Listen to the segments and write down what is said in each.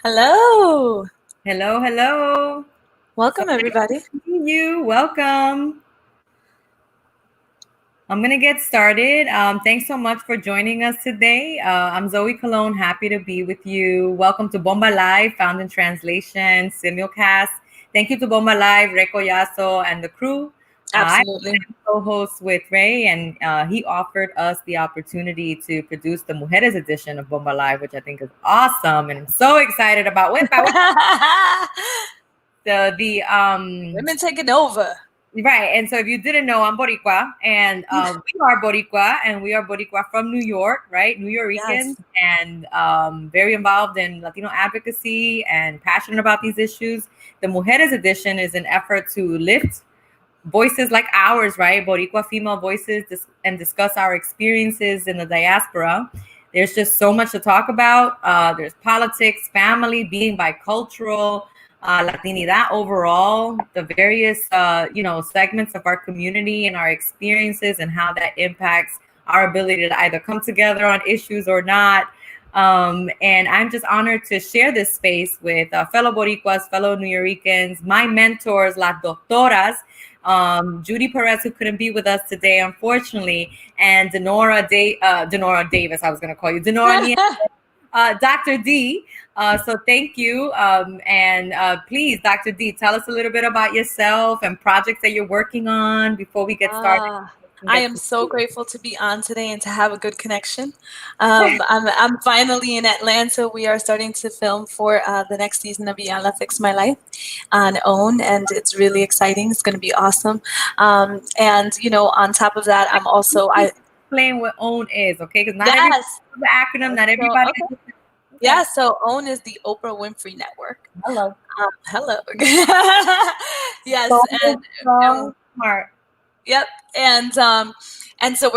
Hello. Hello, hello. Welcome, everybody. See you. Welcome. I'm going to get started. Thanks so much for joining us today. I'm Zoe Colon, happy to be with you. Welcome to Bomba Live, found in translation, simulcast. Thank you to Bomba Live, Reco Yaso, and the crew. Absolutely. I'm co-host with Ray, and he offered us the opportunity to produce the Mujeres edition of Bomba Live, which I think is awesome, and I'm so excited about it. Women taking over. Right. And so if you didn't know, I'm Boricua, and we are Boricua from New York, right? New Yorkers, yes. And very involved in Latino advocacy and passionate about these issues. The Mujeres edition is an effort to lift voices like ours, right? Boricua female voices, and discuss our experiences in the diaspora. There's just so much to talk about. There's politics, family, being bicultural, Latinidad overall, the various, segments of our community and our experiences and how that impacts our ability to either come together on issues or not. And I'm just honored to share this space with fellow Boricuas, fellow New Yorkers, my mentors, las doctoras, Judy Perez, who couldn't be with us today, unfortunately, and Dinorah Davis, I was going to call you, Dinorah Nieves, Dr. D. So thank you. And please, Dr. D, tell us a little bit about yourself and projects that you're working on before we get started. I am so grateful to be on today and to have a good connection. I'm finally in Atlanta. We are starting to film for the next season of Yala Fix My Life on OWN, and it's really exciting. It's going to be awesome. And, on top of that, I'm also... Explain what OWN is, okay? Because not everybody knows the acronym, not everybody... Okay. Yeah, so OWN is the Oprah Winfrey Network. Hello. Hello. Yes. So smart. Yep. And so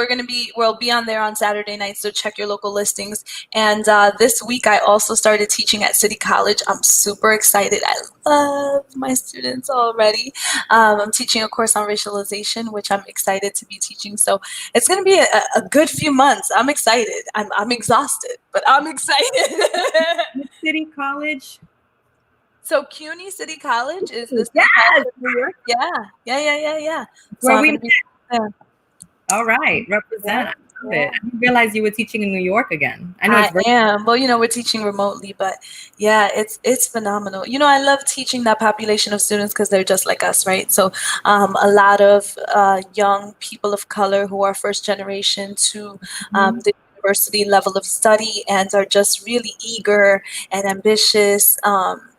we'll be on there on Saturday night, so check your local listings. And this week I also started teaching at City College. I'm super excited. I love my students already. I'm teaching a course on racialization, which I'm excited to be teaching. So it's going to be a good few months. I'm excited. I'm exhausted, but I'm excited. City College? So CUNY City College is this New York? Yeah. Where we met. All right, represent. I love it. I didn't realize you were teaching in New York again. I am. Well, we're teaching remotely, but yeah, it's phenomenal. I love teaching that population of students because they're just like us, right? So a lot of young people of color who are first generation to the university level of study and are just really eager and ambitious.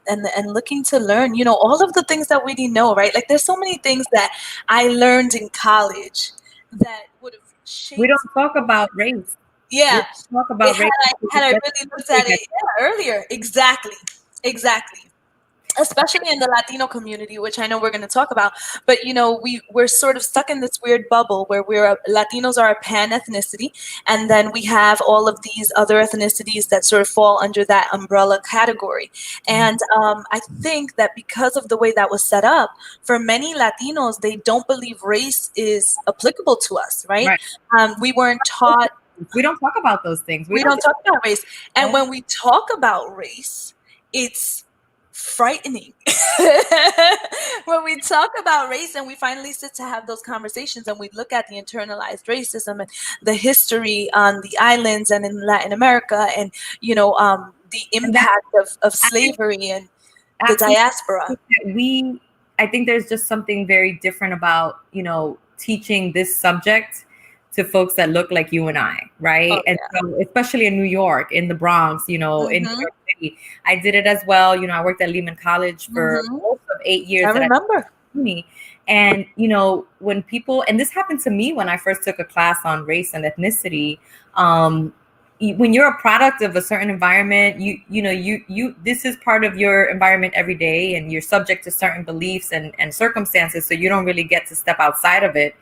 And looking to learn, all of the things that we didn't know, right? Like there's so many things that I learned in college that would have shaped. We don't talk about race. Yeah. We talk about race. Had I really looked at it earlier. Exactly. Especially in the Latino community, which I know we're going to talk about. But, we're sort of stuck in this weird bubble where Latinos are a pan-ethnicity, and then we have all of these other ethnicities that sort of fall under that umbrella category. And I think that because of the way that was set up, for many Latinos, they don't believe race is applicable to us, right? We weren't taught. We don't talk about those things. We don't talk about race. And when we talk about race, it's frightening. When we talk about race and we finally sit to have those conversations and we look at the internalized racism and the history on the islands and in Latin America and the impact of slavery and the diaspora. I think there's just something very different about teaching this subject to folks that look like you and I, right? So especially in New York, in the Bronx, in New York City. I did it as well. I worked at Lehman College for most of 8 years. I remember. And, when people, and this happened to me when I first took a class on race and ethnicity, when you're a product of a certain environment, this is part of your environment every day, and you're subject to certain beliefs and circumstances. So you don't really get to step outside of it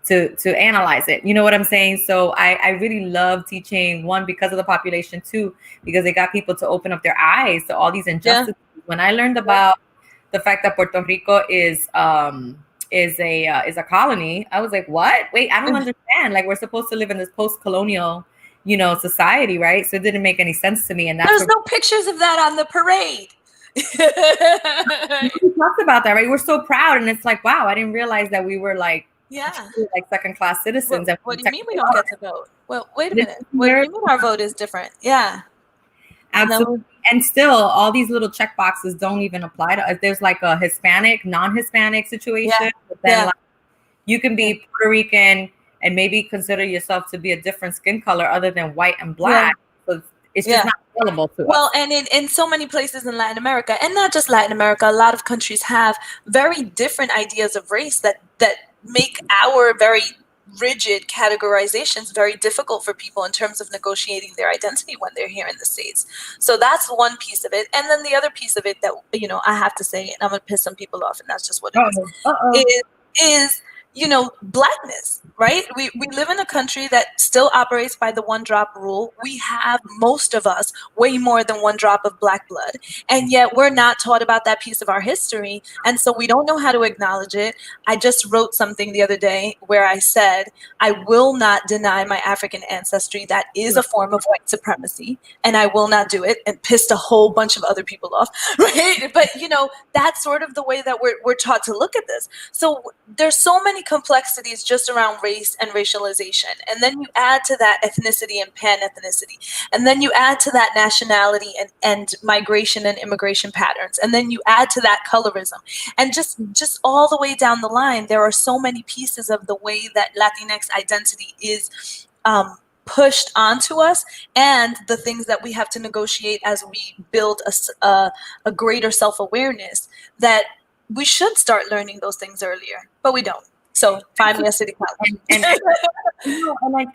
to analyze it. You know what I'm saying? So I really love teaching, one, because of the population, two, because they got people to open up their eyes to all these injustices. When I learned about the fact that Puerto Rico is is a colony. I was like, what? Wait, I don't understand. Like, we're supposed to live in this post-colonial, society, right? So it didn't make any sense to me. And that's There's what no pictures of that on the parade. we talked about that, right? We're so proud, and it's like, wow, I didn't realize that we were like, Yeah. like second-class citizens. And What we do you mean we technically don't are. get to vote? Well, wait a This minute. is What do you America. mean our vote is different? Yeah. Absolutely. And still, all these little check boxes don't even apply to us. There's like a Hispanic, non-Hispanic situation, Yeah. but then Yeah. like you can be Puerto Rican and maybe consider yourself to be a different skin color other than white and Yeah. black. So it's just Yeah. not available to Well, us. and in so many places in Latin America, and not just Latin America, a lot of countries have very different ideas of race that make our very rigid categorizations very difficult for people in terms of negotiating their identity when they're here in the States. So that's one piece of it. And then the other piece of it that, I have to say, and I'm going to piss some people off, and that's just what it is, is blackness, right? We live in a country that still operates by the one drop rule. We have, most of us, way more than one drop of black blood, and yet we're not taught about that piece of our history, and so we don't know how to acknowledge it. I just wrote something the other day where I said, I will not deny my African ancestry. That is a form of white supremacy, and I will not do it, and pissed a whole bunch of other people off, right? But that's sort of the way that we're taught to look at this. So there's so many complexities just around race and racialization. And then you add to that ethnicity and pan-ethnicity. And then you add to that nationality and migration and immigration patterns. And then you add to that colorism. And just all the way down the line, there are so many pieces of the way that Latinx identity is pushed onto us, and the things that we have to negotiate as we build a greater self-awareness, that we should start learning those things earlier, but we don't. So find me a city college.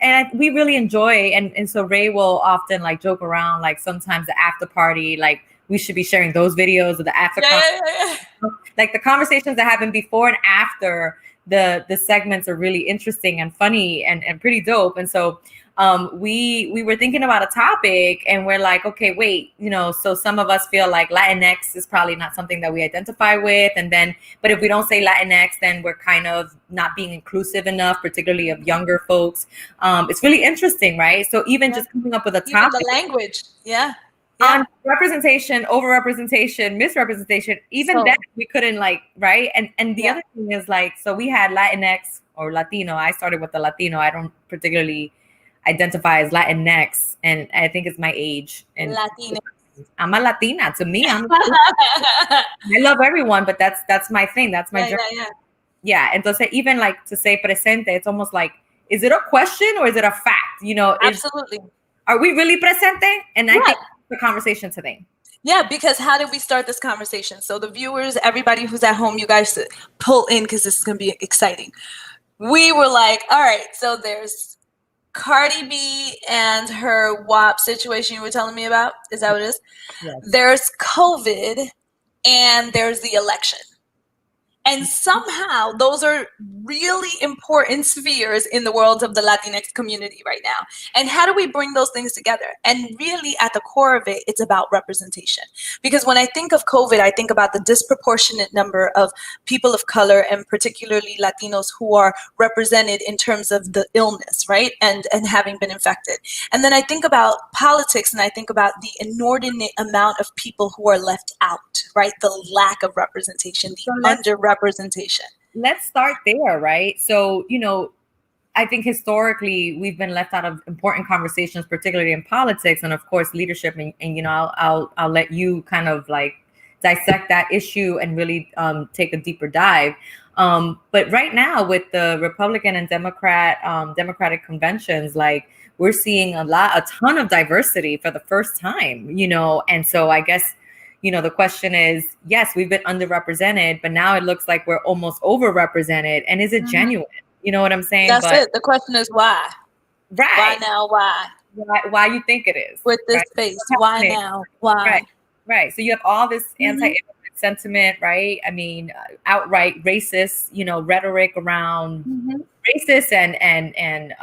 And we really enjoy, and so Ray will often like joke around, like sometimes the after party, like we should be sharing those videos of the after like the conversations that happen before and after the segments are really interesting and funny and pretty dope. And so we were thinking about a topic, and we're like, okay, wait, so some of us feel like Latinx is probably not something that we identify with, and then, but if we don't say Latinx, then we're kind of not being inclusive enough, particularly of younger folks. It's really interesting, right? So even just coming up with a topic, even the language, on representation, overrepresentation, misrepresentation, even that we couldn't right? And the other thing is so we had Latinx or Latino. I started with the Latino. I don't particularly identify as Latinx, and I think it's my age. And Latina. I'm a Latina. To me, I love everyone, but that's my thing. That's my journey. Yeah. And so even to say presente, it's almost like, is it a question or is it a fact? Absolutely. Are we really presente? And I think the conversation today. Yeah, because how did we start this conversation? So the viewers, everybody who's at home, you guys pull in because this is going to be exciting. We were like, all right, so there's Cardi B and her WAP situation you were telling me about. Is that what it is? Yes. There's COVID and there's the election. And somehow those are really important spheres in the world of the Latinx community right now. And how do we bring those things together? And really at the core of it, it's about representation. Because when I think of COVID, I think about the disproportionate number of people of color, and particularly Latinos, who are represented in terms of the illness, right? And having been infected. And then I think about politics, and I think about the inordinate amount of people who are left out, right? The lack of representation, the underrepresentation. Let's start there, right? So, I think historically we've been left out of important conversations, particularly in politics, and of course leadership. And I'll let you kind of dissect that issue and really take a deeper dive. But right now with the Republican and Democratic conventions, we're seeing a ton of diversity for the first time, and so I guess the question is, yes, we've been underrepresented, but now it looks like we're almost overrepresented. And is it genuine? You know what I'm saying? That's it. The question is why. Right. Why now? Why? Why you think it is? With this face. Why now? Why? Right. So you have all this anti-immigrant sentiment, right? I mean, outright racist, rhetoric around racist and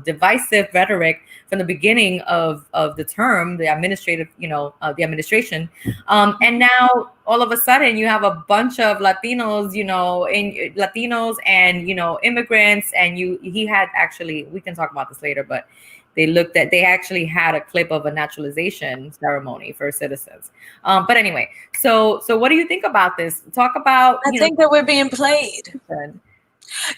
divisive rhetoric from the beginning of the term, the administrative, the administration, and now all of a sudden you have a bunch of Latinos, Latinos and immigrants, and he had actually, we can talk about this later, but they actually had a clip of a naturalization ceremony for citizens. But anyway, so what do you think about this? Talk about, I think that we're being played.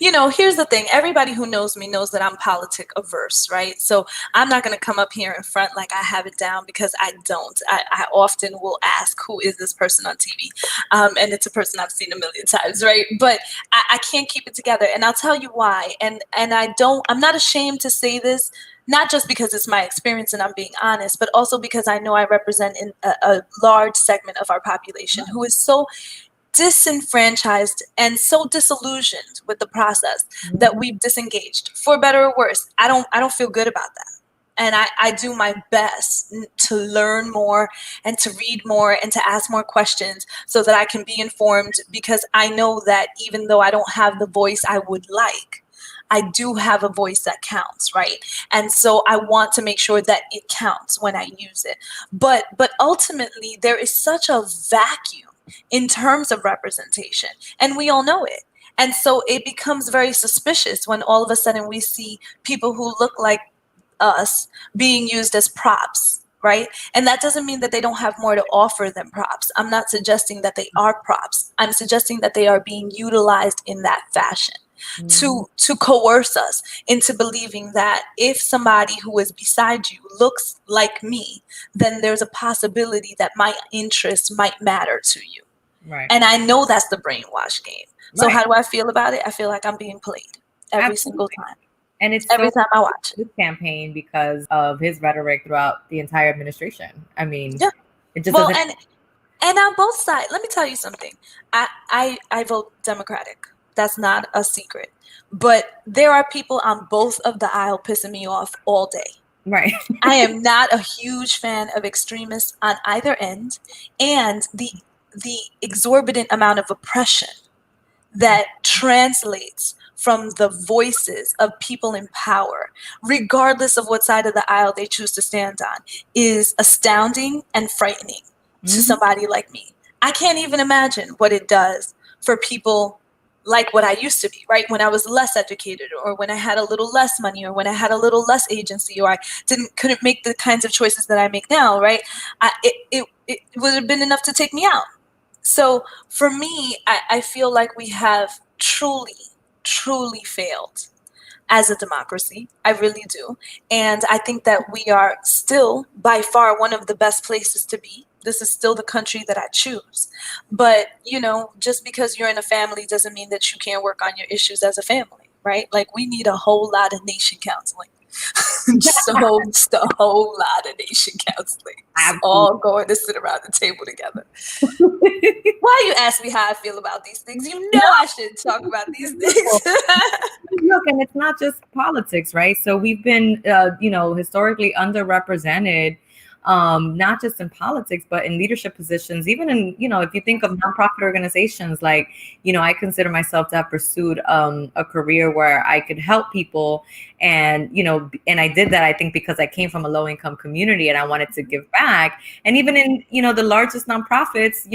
Here's the thing. Everybody who knows me knows that I'm politic averse, right? So I'm not going to come up here in front like I have it down, because I don't. I often will ask, who is this person on TV? And it's a person I've seen a million times, right? But I can't keep it together. And I'll tell you why. And I'm not ashamed to say this, not just because it's my experience and I'm being honest, but also because I know I represent a large segment of our population who is so disenfranchised and so disillusioned with the process that we've disengaged, for better or worse. I don't feel good about that. And I do my best to learn more and to read more and to ask more questions so that I can be informed, because I know that even though I don't have the voice I would like, I do have a voice that counts, right? And so I want to make sure that it counts when I use it. But ultimately, there is such a vacuum in terms of representation, and we all know it. And so it becomes very suspicious when all of a sudden we see people who look like us being used as props, right? And that doesn't mean that they don't have more to offer than props. I'm not suggesting that they are props. I'm suggesting that they are being utilized in that fashion to coerce us into believing that if somebody who is beside you looks like me, then there's a possibility that my interests might matter to you. Right. And I know that's the brainwash game. So how do I feel about it? I feel like I'm being played every single time. And it's every time I watch this campaign because of his rhetoric throughout the entire administration. I mean, it just and on both sides, let me tell you something. I vote Democratic. That's not a secret. But there are people on both of the aisle pissing me off all day. Right. I am not a huge fan of extremists on either end, and the exorbitant amount of oppression that translates from the voices of people in power, regardless of what side of the aisle they choose to stand on, is astounding and frightening to somebody like me. I can't even imagine what it does for people like what I used to be, right? When I was less educated, or when I had a little less money, or when I had a little less agency, or I couldn't make the kinds of choices that I make now, right? It would have been enough to take me out. So for me, I feel like we have truly failed as a democracy. I really do. And I think that we are still by far one of the best places to be. This is still the country that I choose. But, just because you're in a family doesn't mean that you can't work on your issues as a family, right? Like, we need a whole lot of nation counseling. just a whole lot of nation counseling. All going to sit around the table together. Why you ask me how I feel about these things? I should talk about these things. Look, and it's not just politics, right? So we've been, historically underrepresented, not just in politics, but in leadership positions, even in, if you think of nonprofit organizations, like, I consider myself to have pursued a career where I could help people. And, and I did that, I think, because I came from a low income community and I wanted to give back. And even in, the largest nonprofits,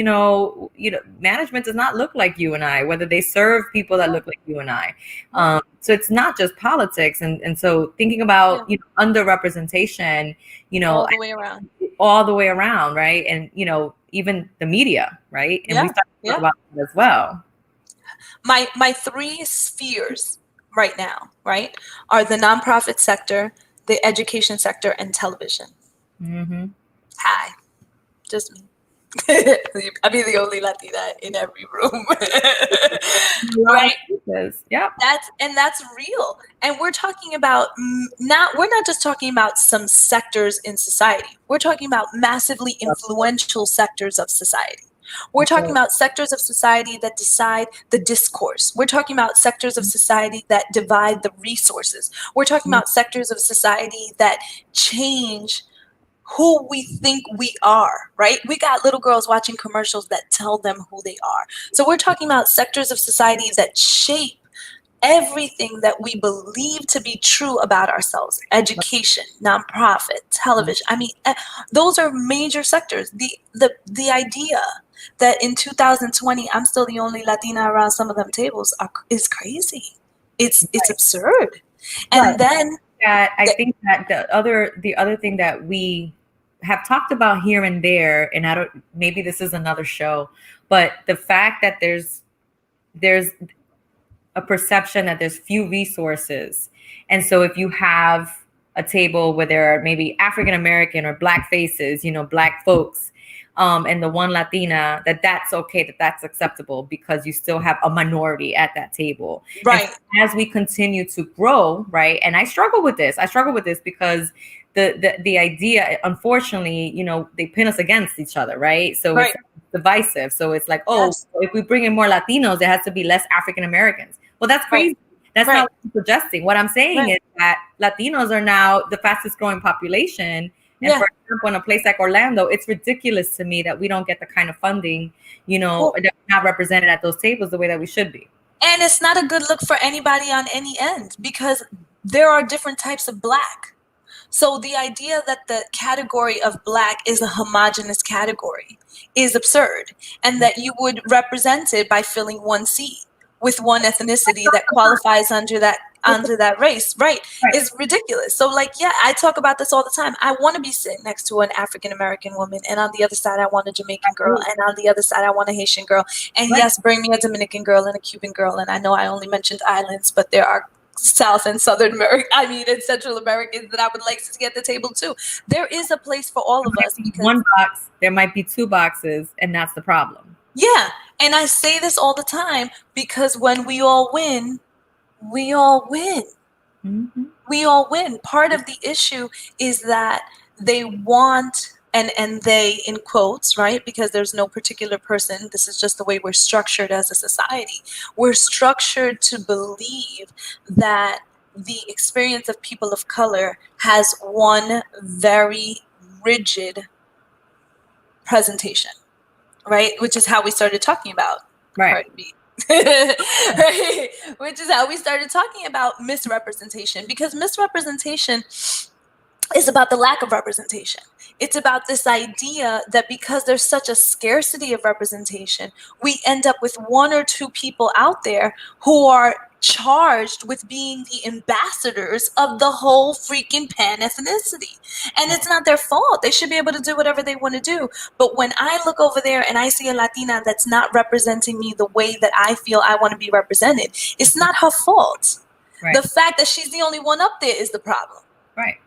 management does not look like you and I, whether they serve people that look like you and I. So it's not just politics. And so thinking about, underrepresentation, all the way around. All the way around, right? And, even the media, right? And we start to talk about that as well. My three spheres right now, right, are the nonprofit sector, the education sector, and television. Hi. Just me. I'll be the only Latina in every room. Right? Yeah. That's real. And we're talking about we're not just talking about some sectors in society. We're talking about massively influential sectors of society. We're talking about sectors of society that decide the discourse. We're talking about sectors of society that divide the resources. We're talking about sectors of society that change who we think we are, right? We got little girls watching commercials that tell them who they are. So we're talking about sectors of society that shape everything that we believe to be true about ourselves, education, nonprofit, television. I mean, those are major sectors. The idea that in 2020 I'm still the only Latina around some of them tables is crazy. It's absurd. Right. And then I think that the other thing that we have talked about here and there, and I don't, maybe this is another show, but the fact that there's a perception that there's few resources. And so if you have a table where there are maybe African American or Black faces, Black folks, and the one Latina, that's okay, that's acceptable because you still have a minority at that table. right. And as we continue to grow, right? And I struggle with this because the idea, unfortunately, they pin us against each other, right? So Right. it's divisive. So it's like, oh, Yes. if we bring in more Latinos, there has to be less African Americans. Well, that's Right. crazy. That's Right. not what I'm suggesting. What I'm saying Right. is that Latinos are now the fastest growing population. And Yeah. for example, in a place like Orlando, it's ridiculous to me that we don't get the kind of funding, Well, that we're not represented at those tables the way that we should be. and it's not a good look for anybody on any end because there are different types of Black. So the idea that the category of Black is a homogenous category is absurd, and that you would represent it by filling one seat with one ethnicity that qualifies under that race, right, is ridiculous. So like, yeah, I talk about this all the time. I want to be sitting next to an African American woman, and on the other side I want a Jamaican girl, and on the other side I want a Haitian girl, and yes, bring me a Dominican girl and a Cuban girl. And I know I only mentioned islands, but there are South and Southern America, and Central Americans that I would like to get the table too. There is a place for all of us. Because one box, there might be two boxes, and that's the problem. Yeah, and I say this all the time because when we all win, we all win. Mm-hmm. We all win. Part of the issue is that they want, and they in quotes, right? Because there's no particular person. This is just the way we're structured as a society. We're structured to believe that the experience of people of color has one very rigid presentation, right? Which is how we started talking about Right. right? Which is how we started talking about misrepresentation, because misrepresentation is about the lack of representation. It's about this idea that because there's such a scarcity of representation, we end up with one or two people out there who are charged with being the ambassadors of the whole freaking pan ethnicity. And it's not their fault. They should be able to do whatever they want to do. But when I look over there and I see a Latina that's not representing me the way that I feel I want to be represented, it's not her fault. Right. The fact that she's the only one up there is the problem. Right.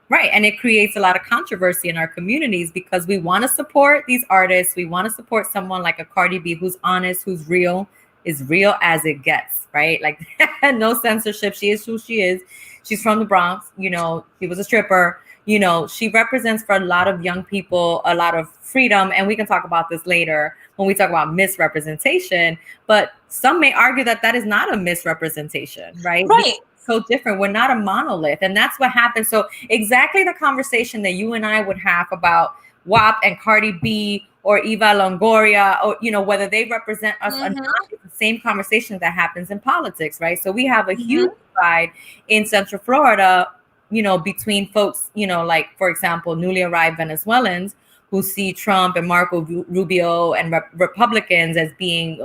Right. And it creates a lot of controversy in our communities because we want to support these artists. We want to support someone like a Cardi B who's honest, who's real, as real as it gets, right? Like no censorship. She is who she is. She's from the Bronx. She was a stripper. She represents for a lot of young people a lot of freedom. And we can talk about this later when we talk about misrepresentation. But some may argue that that is not a misrepresentation, right? Right. So different. We're not a monolith. And that's what happens. So exactly the conversation that you and I would have about WAP and Cardi B or Eva Longoria, or, whether they represent us or not, it's the same conversation that happens in politics, right? So we have a huge divide in Central Florida, between folks, like, for example, newly arrived Venezuelans who see Trump and Marco Rubio and Republicans as being,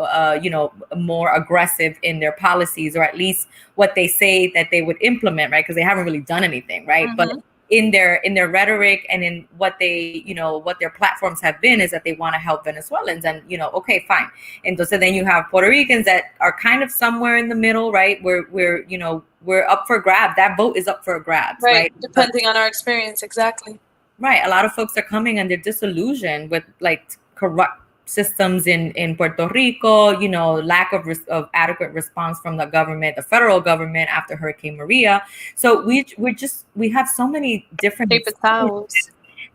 more aggressive in their policies, or at least what they say that they would implement, right? Because they haven't really done anything, right? But in their rhetoric and in what they, what their platforms have been is that they want to help Venezuelans, and, okay, fine. And so then you have Puerto Ricans that are kind of somewhere in the middle, right? We're up for grabs. That vote is up for grabs, right? Depending on our experience, exactly. Right. A lot of folks are coming and they're disillusioned with like corrupt systems in Puerto Rico, lack of adequate response from the government, the federal government after Hurricane Maria. So we have so many different paper towels.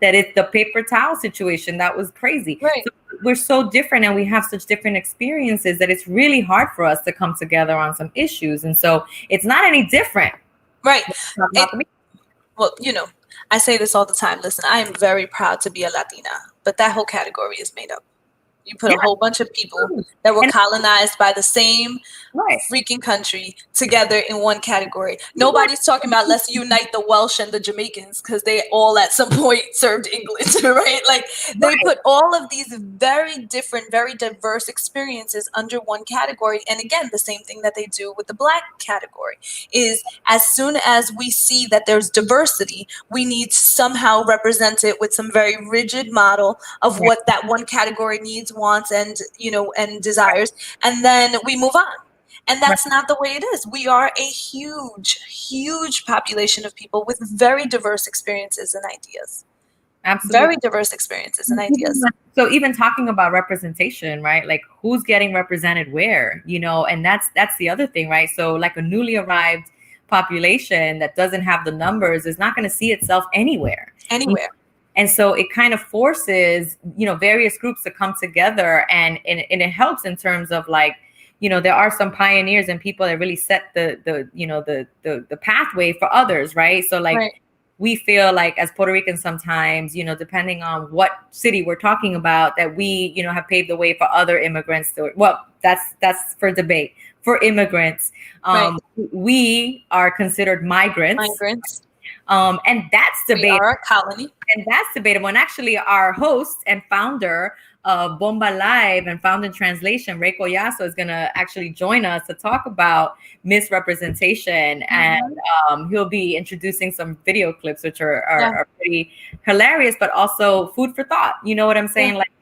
That it's the paper towel situation. That was crazy. Right. So we're so different and we have such different experiences that it's really hard for us to come together on some issues. And so it's not any different. Right. Well, I say this all the time. Listen, I am very proud to be a Latina, but that whole category is made up. You put a whole bunch of people that were colonized by the same freaking country together in one category. Nobody's talking about let's unite the Welsh and the Jamaicans because they all at some point served England, right? Like they put all of these very different, very diverse experiences under one category. And again, the same thing that they do with the Black category is as soon as we see that there's diversity, we need to somehow represent it with some very rigid model of what that one category needs, wants, and and desires, and then we move on. And that's not the way it is. We are a huge, huge population of people with very diverse experiences and ideas. Absolutely. Very diverse experiences and ideas. So even talking about representation, right? Like who's getting represented where, and that's the other thing, right? So like a newly arrived population that doesn't have the numbers is not going to see itself anywhere. And so it kind of forces, various groups to come together and it helps in terms of like, there are some pioneers and people that really set the pathway for others, right? So like we feel like as Puerto Ricans sometimes, depending on what city we're talking about, that we, have paved the way for other immigrants to, well, that's for debate. For immigrants, we are considered migrants. And that's debatable. We are a colony. And that's debatable. And actually our host and founder of Bomba Live and Found in Translation, Ray Collazo, is going to actually join us to talk about misrepresentation. And he'll be introducing some video clips, which are pretty hilarious, but also food for thought. You know what I'm saying? Like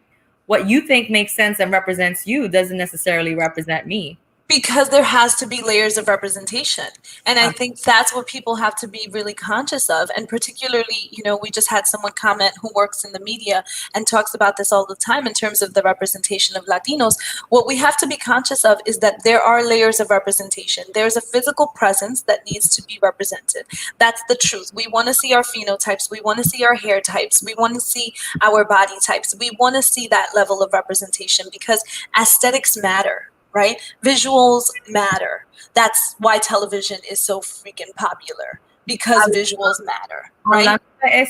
what you think makes sense and represents you doesn't necessarily represent me. Because there has to be layers of representation. And I think that's what people have to be really conscious of. And particularly, we just had someone comment who works in the media and talks about this all the time in terms of the representation of Latinos. What we have to be conscious of is that there are layers of representation. There's a physical presence that needs to be represented. That's the truth. We want to see our phenotypes. We want to see our hair types. We want to see our body types. We want to see that level of representation because aesthetics matter. Right? Visuals matter. That's why television is so freaking popular because visuals matter. Right?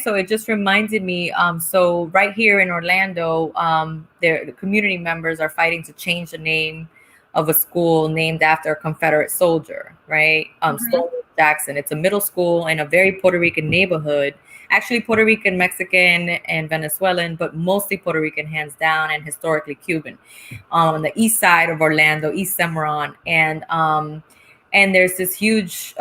So it just reminded me. So right here in Orlando, the community members are fighting to change the name of a school named after a Confederate soldier. Right? Stonewall Jackson. It's a middle school in a very Puerto Rican neighborhood. Actually, Puerto Rican, Mexican, and Venezuelan, but mostly Puerto Rican, hands down, and historically Cuban, on the east side of Orlando, East Cimarron, and there's this huge,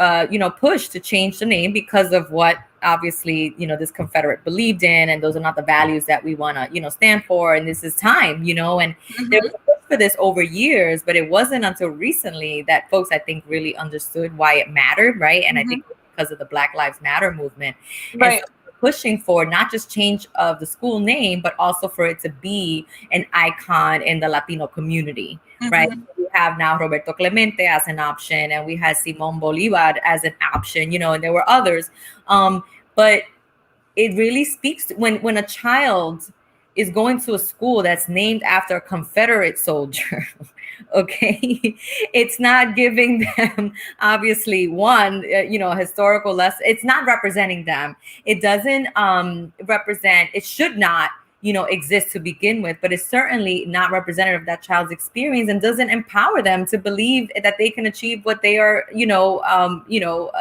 push to change the name because of what obviously this Confederate believed in, and those are not the values that we want to stand for. And this is time, and there was a push for this over years, but it wasn't until recently that folks, I think, really understood why it mattered, right? And I think because of the Black Lives Matter movement, right? Pushing for not just change of the school name, but also for it to be an icon in the Latino community, right? We have now Roberto Clemente as an option, and we had Simón Bolívar as an option, and there were others. But it really speaks to when a child is going to a school that's named after a Confederate soldier, okay, it's not giving them obviously a historical lesson. It's not representing them. It doesn't represent. It should not exist to begin with, but it's certainly not representative of that child's experience and doesn't empower them to believe that they can achieve what they are able to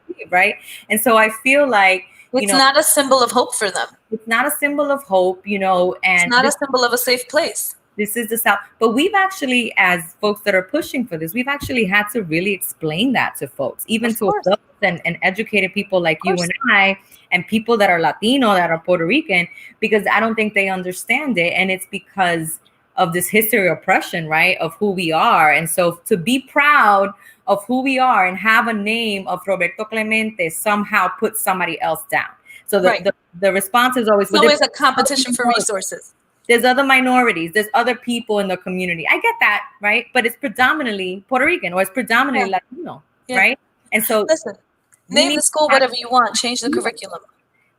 achieve, right? And so I feel like it's not a symbol of hope for them. It's not a symbol of hope, and it's not a symbol of a safe place. This is the South. But we've actually, as folks that are pushing for this, we've actually had to really explain that to folks, even to adults and educated people like you and I, and people that are Latino, that are Puerto Rican, because I don't think they understand it. And it's because of this history of oppression, right, of who we are. And so to be proud of who we are and have a name of Roberto Clemente somehow put somebody else down. So the response is always... It's always a competition for resources. There's other minorities. There's other people in the community. I get that, right? But it's predominantly Puerto Rican, or it's predominantly Latino, right? And so... Listen, name the school whatever you want. Change the curriculum.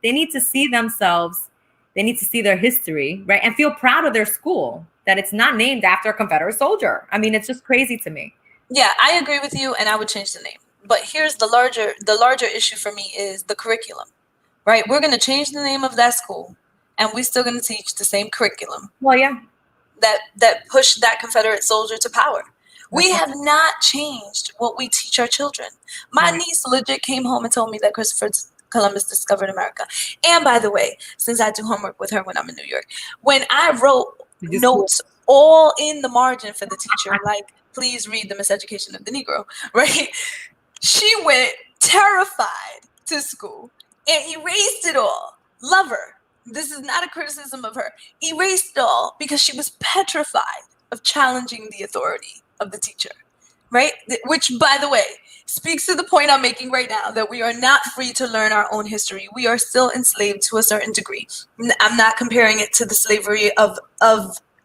They need to see themselves. They need to see their history, right? And feel proud of their school, that it's not named after a Confederate soldier. I mean, it's just crazy to me. Yeah, I agree with you, and I would change the name. But here's the larger issue for me is the curriculum, right? We're going to change the name of that school, and we're still going to teach the same curriculum. Well, yeah. that pushed that Confederate soldier to power. We That's have not changed what we teach our children. My Right. niece legit came home and told me that Christopher Columbus discovered America. And by the way, since I do homework with her when I'm in New York, when I wrote You just notes all in the margin for the teacher, like, please read The Miseducation of the Negro, right? She went terrified to school and erased it all. Love her. This is not a criticism of her. Erased it all because she was petrified of challenging the authority of the teacher, right? Which, by the way, speaks to the point I'm making right now, that we are not free to learn our own history. We are still enslaved to a certain degree. I'm not comparing it to the slavery of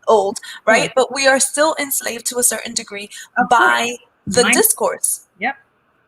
old, right? But we are still enslaved to a certain degree by the discourse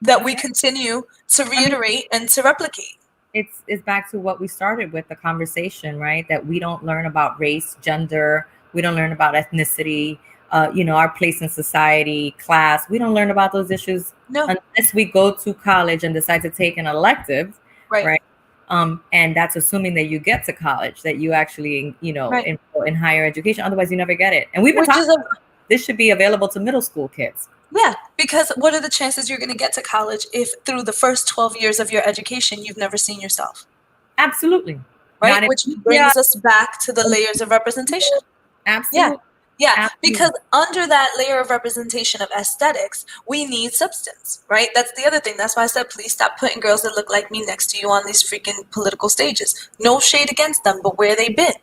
that we continue to reiterate and to replicate. It's back to what we started with, the conversation, right? That we don't learn about race, gender. We don't learn about ethnicity, our place in society, class. We don't learn about those issues unless we go to college and decide to take an elective, right? And that's assuming that you get to college, that you actually, in higher education. Otherwise, you never get it. And we've been talking about this should be available to middle school kids. Yeah, because what are the chances you're going to get to college if through the first 12 years of your education, you've never seen yourself? Absolutely. Right? Which brings us back to the layers of representation. Absolutely. Yeah, because under that layer of representation of aesthetics, we need substance, right? That's the other thing. That's why I said, please stop putting girls that look like me next to you on these freaking political stages. No shade against them, but where they been,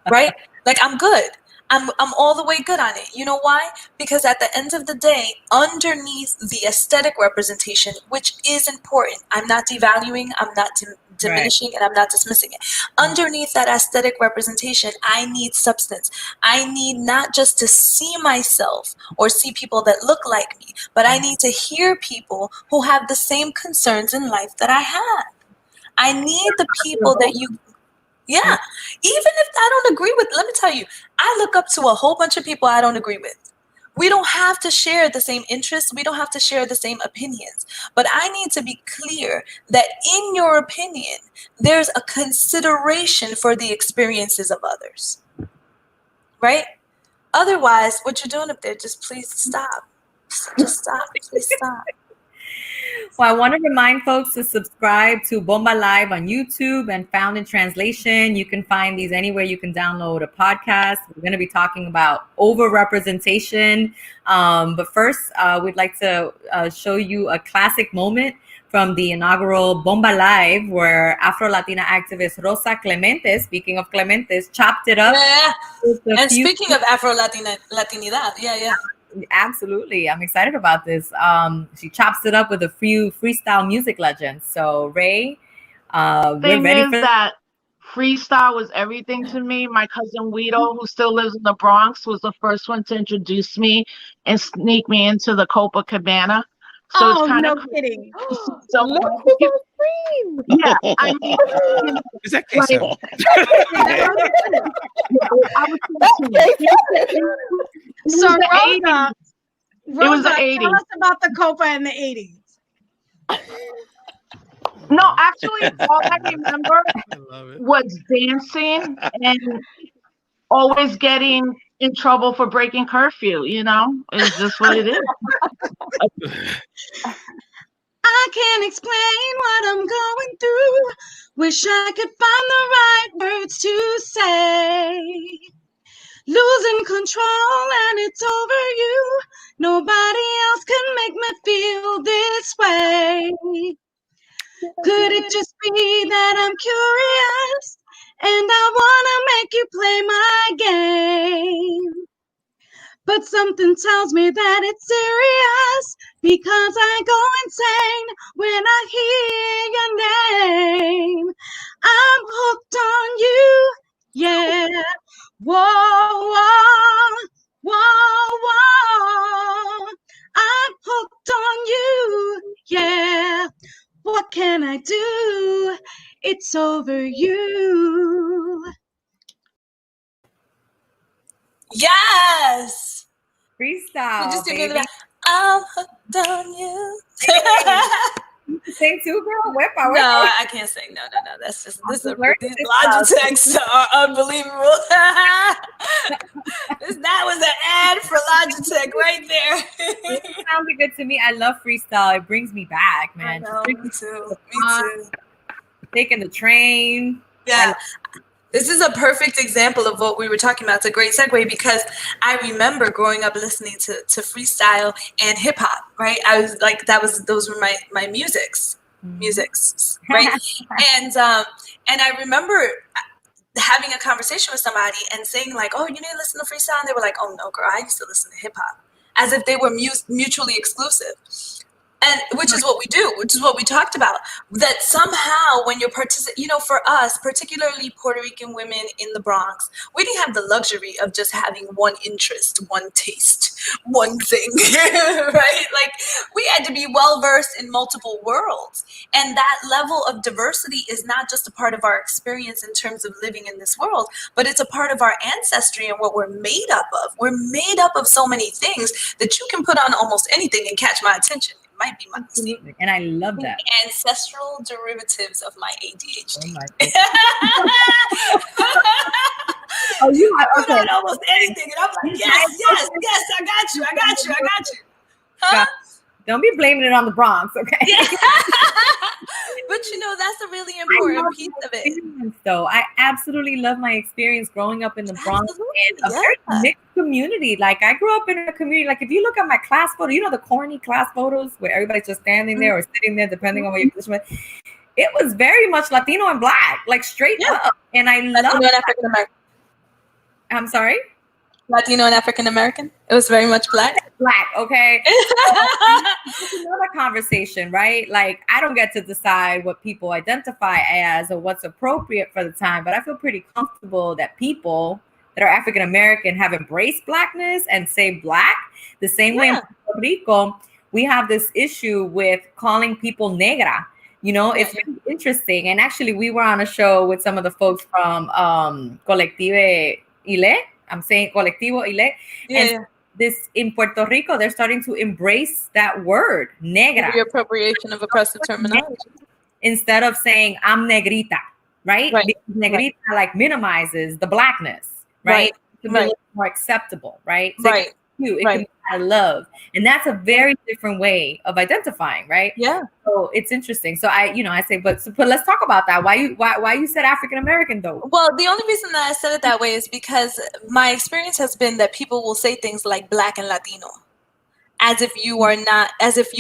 right? Like, I'm good. I'm all the way good on it. You know why? Because at the end of the day, underneath the aesthetic representation, which is important, I'm not devaluing, I'm not diminishing, and I'm not dismissing it. Underneath that aesthetic representation, I need substance. I need not just to see myself or see people that look like me, but I need to hear people who have the same concerns in life that I have. I need the people that you... Yeah, even if I don't agree with, let me tell you, I look up to a whole bunch of people I don't agree with. We don't have to share the same interests. We don't have to share the same opinions. But I need to be clear that in your opinion, there's a consideration for the experiences of others, right? Otherwise, what you're doing up there, just please stop. Just stop. Please stop. Well, I want to remind folks to subscribe to Bomba Live on YouTube and Found in Translation. You can find these anywhere you can download a podcast. We're going to be talking about overrepresentation. But first, we'd like to show you a classic moment from the inaugural Bomba Live, where Afro-Latina activist Rosa Clemente, speaking of Clementes, chopped it up. Yeah. And speaking of Afro-Latinidad, yeah. Absolutely. I'm excited about this. She chops it up with a few freestyle music legends. So Ray, we're ready for that. Freestyle was everything to me. My cousin Guido, who still lives in the Bronx, was the first one to introduce me and sneak me into the Copacabana. So it's kind of kidding. So look at that screen. Yeah, I mean, is that queso? So Rosa, it was the 80s. Tell us about the Copa in the 80s. No, actually, all I remember was dancing and always getting in trouble for breaking curfew. It's just what it is. I can't explain what I'm going through. Wish I could find the right words to say. Losing control and it's over you. Nobody else can make me feel this way. Could it just be that I'm curious and I wanna make you play my game? But something tells me that it's serious, because I go insane when I hear your name. I'm hooked on you, yeah. Whoa, whoa, whoa, whoa. I'm hooked on you, yeah. What can I do? It's over you. Yes. freestyle. You just did me the back. I'm hooked on you. You can sing too, girl. Wepa, No, wepa. I can't sing. No. That's just these learning this Logitechs are unbelievable. That was an ad for Logitech right there. It sounded good to me. I love freestyle. It brings me back, man. I know, me too. Me too. Taking the train. Yeah. This is a perfect example of what we were talking about. It's a great segue because I remember growing up listening to freestyle and hip hop, right? I was like, those were my musics, right? And I remember having a conversation with somebody and saying like, oh, you need to listen to freestyle? And they were like, oh no, girl, I used to listen to hip hop, as if they were mutually exclusive. And which is what we do, which is what we talked about, that somehow when you're for us, particularly Puerto Rican women in the Bronx, we didn't have the luxury of just having one interest, one taste, one thing, right? Like we had to be well-versed in multiple worlds. And that level of diversity is not just a part of our experience in terms of living in this world, but it's a part of our ancestry and what we're made up of. We're made up of so many things that you can put on almost anything and catch my attention. Might be my mistake. And I love that. Ancestral derivatives of my ADHD. Oh, you I put on almost anything, and I'm like, yes, I got you. Huh? Don't be blaming it on the Bronx, okay? Yeah. But that's a really important piece of it. Though I absolutely love my experience growing up in the Bronx and a very mixed community. Like I grew up in a community. Like if you look at my class photo, the corny class photos where everybody's just standing there or sitting there, depending on what your position was. It was very much Latino and Black, like straight up. And I love African American. I'm sorry. Latino and African American. It was very much Black. Black, okay. It's another conversation, right? Like I don't get to decide what people identify as or what's appropriate for the time, but I feel pretty comfortable that people that are African American have embraced Blackness and say Black. The same way in Puerto Rico, we have this issue with calling people negra. It's really interesting. And actually, we were on a show with some of the folks from Collective Ile. I'm saying Colectivo Ile. And this in Puerto Rico, they're starting to embrace that word, negra. The appropriation of oppressive terminology. Instead of saying, I'm negrita, right? Because negrita like minimizes the Blackness, right? To be a little more acceptable, right? So it can be out of love. And that's a very different way of identifying, right? Yeah. So it's interesting. So I say, but let's talk about that. Why you said African American though? Well, the only reason that I said it that way is because my experience has been that people will say things like Black and Latino, as if you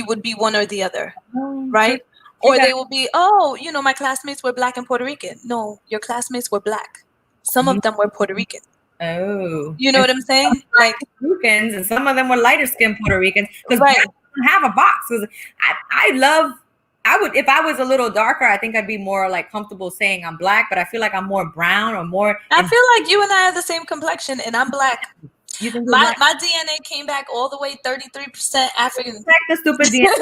would be one or the other, right? Or they will be, my classmates were Black and Puerto Rican. No, your classmates were Black. Some of them were Puerto Rican. Oh, you know what I'm saying? Like Ricans, and some of them were lighter skinned Puerto Ricans because they don't have a box. I would, if I was a little darker, I think I'd be more like comfortable saying I'm Black, but I feel like I'm more brown or more. I feel like you and I have the same complexion, and I'm Black. My DNA came back all the way 33% African. Check the stupid DNA.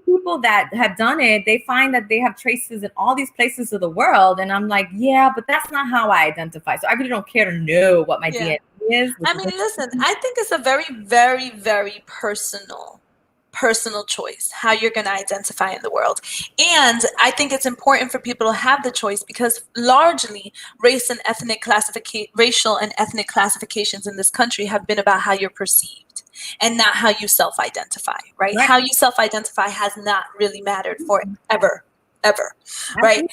People that have done it, they find that they have traces in all these places of the world, and I'm like, yeah, but that's not how I identify. So I really don't care to know what my DNA is. I mean, listen, I think it's a very, very, very personal choice how you're going to identify in the world. And I think it's important for people to have the choice because largely racial and ethnic classifications in this country have been about how you're perceived and not how you self-identify, right? How you self-identify has not really mattered forever. Right?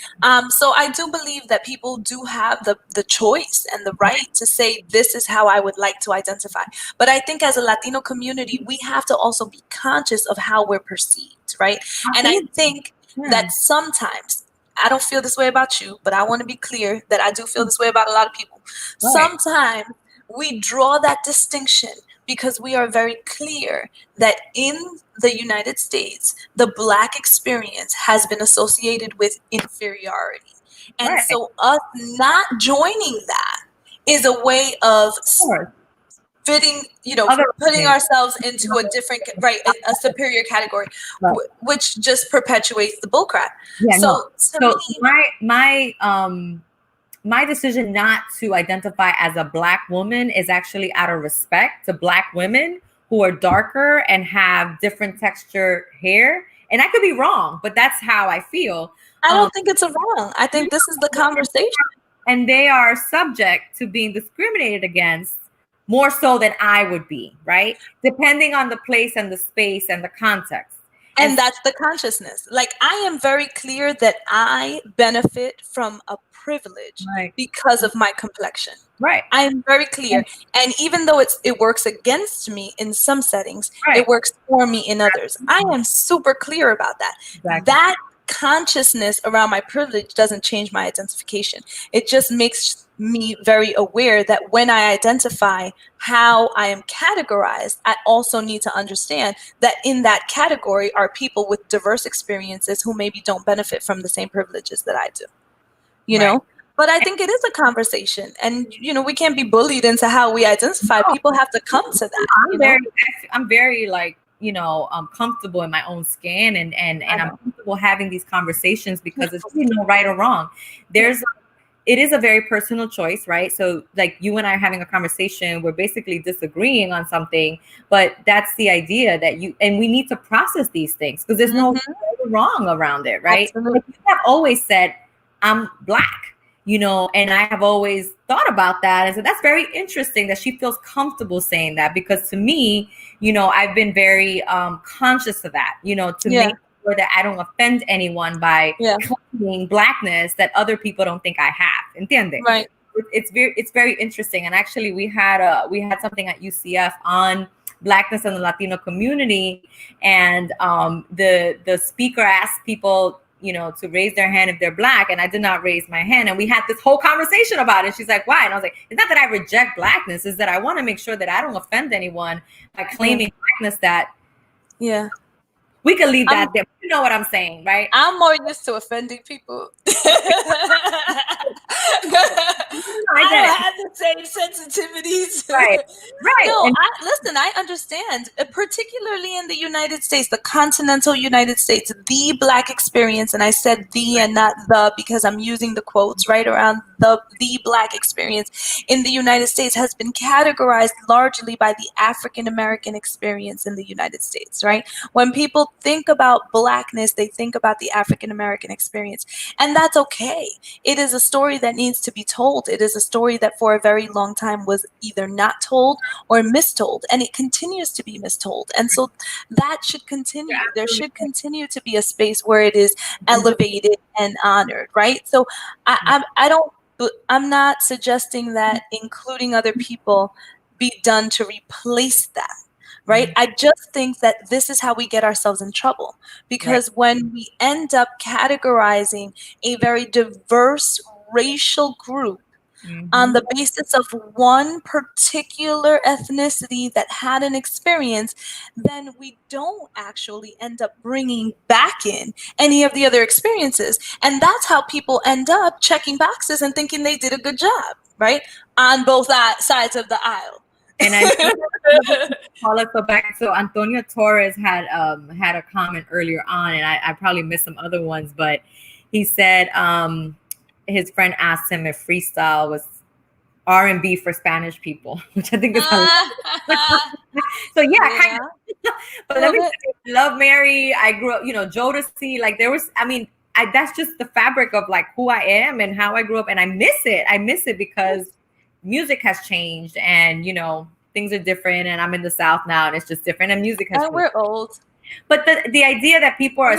So I do believe that people do have the choice and the right to say, this is how I would like to identify. But I think as a Latino community, we have to also be conscious of how we're perceived, right? And I think that sometimes, I don't feel this way about you, but I want to be clear that I do feel this way about a lot of people. Sometimes we draw that distinction because we are very clear that in the United States, the Black experience has been associated with inferiority. And so us not joining that is a way of fitting, putting ourselves into a different, a superior category, which just perpetuates the bullcrap. My decision not to identify as a Black woman is actually out of respect to Black women who are darker and have different texture hair And I could be wrong, but that's how I feel. I don't think it's a wrong. I think this is the conversation. And they are subject to being discriminated against more so than I would be, right? Depending on the place and the space and the context. And that's the consciousness. Like, I am very clear that I benefit from a privilege because of my complexion. Right. I am very clear. And even though it works against me in some settings, it works for me in others. I am super clear about that. Exactly. That consciousness around my privilege doesn't change my identification. It just makes me very aware that when I identify how I am categorized, I also need to understand that in that category are people with diverse experiences who maybe don't benefit from the same privileges that I do, you know? But I think it is a conversation, and, you know, we can't be bullied into how we identify. People have to come to that. I'm very like, you know, comfortable in my own skin, and I'm comfortable having these conversations because it's really no right or wrong. It is a very personal choice, right? So like you and I are having a conversation, we're basically disagreeing on something, but that's the idea that we need to process these things because there's no right or wrong around it, right? Like you have always said, I'm Black, you know, and I have always thought about that. And so that's very interesting that she feels comfortable saying that, because to me, you know, I've been very conscious of that, you know, to make sure that I don't offend anyone by claiming Blackness that other people don't think I have. Entiende? Right. It's very interesting. And actually we had something at UCF on Blackness in the Latino community, and the speaker asked people, you know, to raise their hand if they're Black, and I did not raise my hand, and we had this whole conversation about it. She's like, why? And I was like, it's not that I reject Blackness, it's that I want to make sure that I don't offend anyone by claiming Blackness. That we can leave that there. You know what I'm saying, right? I'm more used to offending people. I don't have the same sensitivities. Right. No, listen, I understand, particularly in the United States, the continental United States, the Black experience, and I said the and not the because I'm using the quotes right around the Black experience in the United States has been categorized largely by the African American experience in the United States, right? When people think about Blackness, they think about the African American experience, and that's okay. It is a story that needs to be told. It is a story that for a very long time was either not told or mistold, and it continues to be mistold. And so that should continue. There should continue to be a space where it is elevated and honored, right? So I'm not suggesting that including other people be done to replace that. Right. I just think that this is how we get ourselves in trouble, because when we end up categorizing a very diverse racial group on the basis of one particular ethnicity that had an experience, then we don't actually end up bringing back in any of the other experiences. And that's how people end up checking boxes and thinking they did a good job, right? On both sides of the aisle. And I so Antonio Torres had a comment earlier on, and I probably missed some other ones, but he said his friend asked him if freestyle was R&B for Spanish people, which I think is hilarious. So kind of. But let me tell you, Love Mary, I grew up, you know, Jodeci, like there was, I mean, that's just the fabric of like who I am and how I grew up, and I miss it because music has changed, and you know, things are different, and I'm in the South now, and it's just different, and music has changed. We're old. But the idea that people are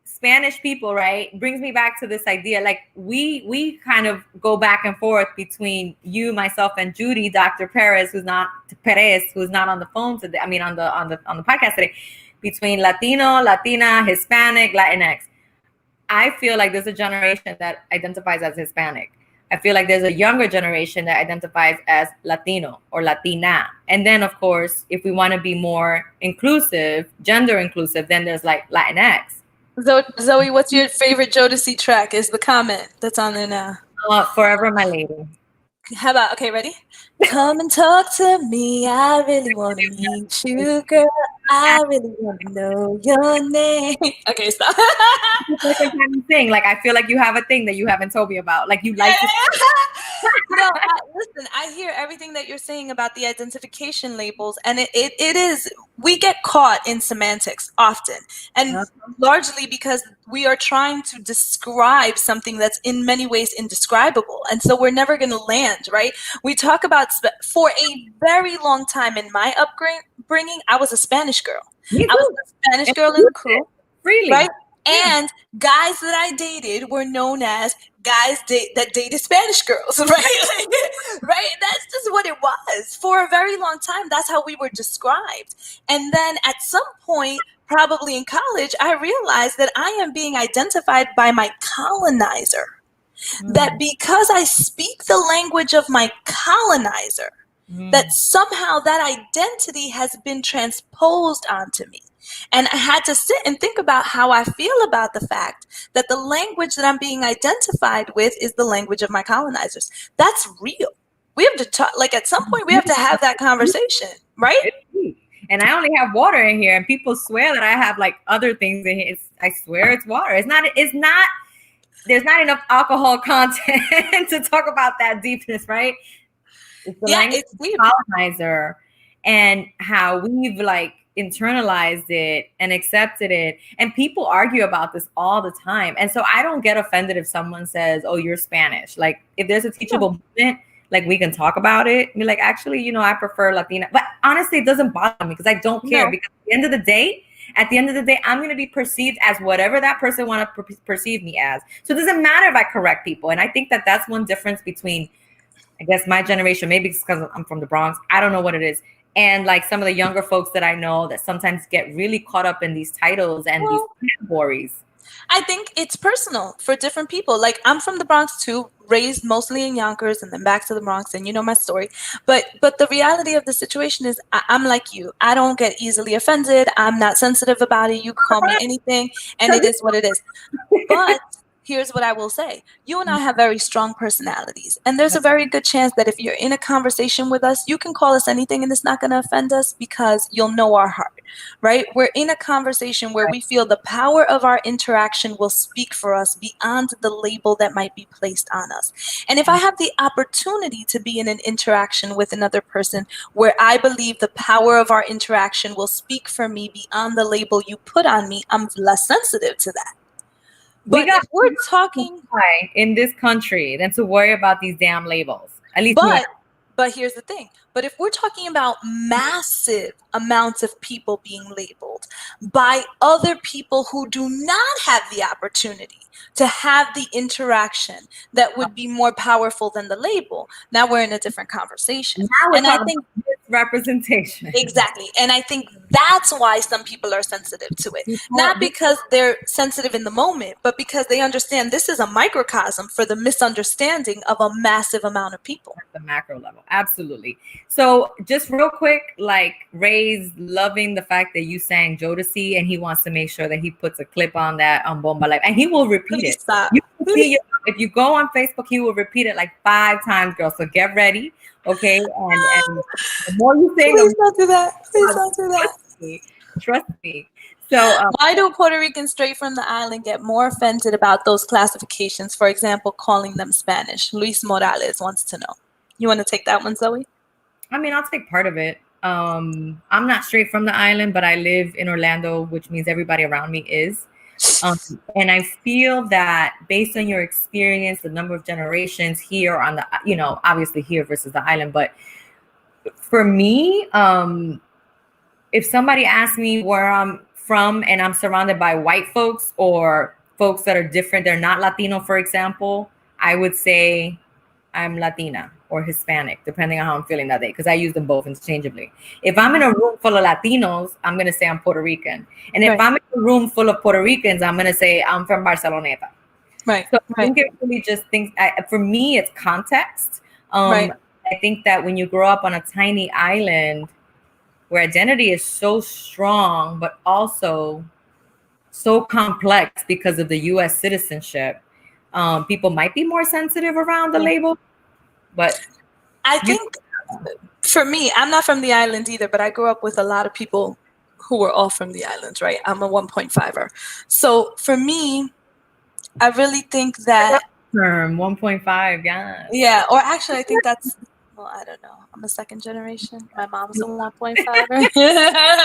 Spanish people, right, brings me back to this idea. Like we kind of go back and forth between you, myself, and Judy, Dr. Perez, who's not on the phone today. I mean, on the podcast today, between Latino, Latina, Hispanic, Latinx. I feel like there's a generation that identifies as Hispanic. I feel like there's a younger generation that identifies as Latino or Latina. And then, of course, if we want to be more inclusive, gender inclusive, then there's like Latinx. Zoe, what's your favorite Jodeci track? Is the comment that's on there now. Forever My Lady. How about, okay, ready? Come and talk to me. I really want to meet you, girl. I really want to know your name. Okay, stop. It's like a kind of thing. Like, I feel like you have a thing that you haven't told me about. Like, you like to No, listen, I hear everything that you're saying about the identification labels, and it is, we get caught in semantics often, and largely because we are trying to describe something that's in many ways indescribable, and so we're never going to land, right? We talk about, for a very long time in my upbringing, I was a Spanish girl. Me I was too. a Spanish girl in the crew, Freely. right? And guys that I dated were known as guys that dated Spanish girls, right? Right? That's just what it was. For a very long time, that's how we were described. And then at some point, probably in college, I realized that I am being identified by my colonizer. That because I speak the language of my colonizer, that somehow that identity has been transposed onto me. And I had to sit and think about how I feel about the fact that the language that I'm being identified with is the language of my colonizers. That's real. We have to talk, like at some point we have to have that conversation, right? And I only have water in here, and people swear that I have like other things in here. I swear it's water. It's not, there's not enough alcohol content to talk about that deepness, right? It's the language of the colonizer, and how we've like internalized it and accepted it. And people argue about this all the time. And so I don't get offended if someone says, oh, you're Spanish. Like if there's a teachable moment, like we can talk about it. Be like, actually, you know, I prefer Latina. But honestly, it doesn't bother me because I don't care. Because at the end of the day, I'm going to be perceived as whatever that person want to perceive me as. So it doesn't matter if I correct people. And I think that that's one difference between, I guess, my generation, maybe it's because I'm from the Bronx. I don't know what it is. And like some of the younger folks that I know that sometimes get really caught up in these titles and these categories. I think it's personal for different people. Like I'm from the Bronx too, raised mostly in Yonkers and then back to the Bronx, and you know my story. But the reality of the situation is I'm like you. I don't get easily offended. I'm not sensitive about it. You call me anything and it is what it is. But here's what I will say. You and I have very strong personalities. And there's a very good chance that if you're in a conversation with us, you can call us anything and it's not going to offend us because you'll know our heart, right? We're in a conversation where we feel the power of our interaction will speak for us beyond the label that might be placed on us. And if I have the opportunity to be in an interaction with another person where I believe the power of our interaction will speak for me beyond the label you put on me, I'm less sensitive to that. But if we're talking in this country than to worry about these damn labels. At least but here's the thing. But if we're talking about massive amounts of people being labeled by other people who do not have the opportunity to have the interaction that would be more powerful than the label, now we're in a different conversation. Now we're talking about misrepresentation. Exactly. And I think that's why some people are sensitive to it. Not because they're sensitive in the moment, but because they understand this is a microcosm for the misunderstanding of a massive amount of people. At the macro level. Absolutely. So just real quick, like Ray's loving the fact that you sang Jodeci, and he wants to make sure that he puts a clip on that on Bomba Live, and he will repeat it. You can see if you go on Facebook, he will repeat it like 5 times, girl. So get ready, okay? And the more you sing, please don't do that. Please don't do that. Trust me. So why do Puerto Ricans straight from the island get more offended about those classifications? For example, calling them Spanish. Luis Morales wants to know. You want to take that one, Zoe? I mean, I'll take part of it. I'm not straight from the island, but I live in Orlando, which means everybody around me is. And I feel that based on your experience, the number of generations here on the, you know, obviously here versus the island, but for me, if somebody asks me where I'm from and I'm surrounded by white folks or folks that are different, they're not Latino, for example, I would say I'm Latina or Hispanic, depending on how I'm feeling that day, because I use them both interchangeably. If I'm in a room full of Latinos, I'm going to say I'm Puerto Rican. And if I'm in a room full of Puerto Ricans, I'm going to say I'm from Barceloneta. Right. So I think it really just things, for me, it's context. I think that when you grow up on a tiny island where identity is so strong, but also so complex because of the U.S. citizenship, people might be more sensitive around the label. But I think for me, I'm not from the island either, but I grew up with a lot of people who were all from the islands, right? I'm a 1.5er. So for me, I really think that term, 1.5, yeah. Yeah, or actually, I think that's, well, I don't know. I'm a second generation. My mom's a 1.5.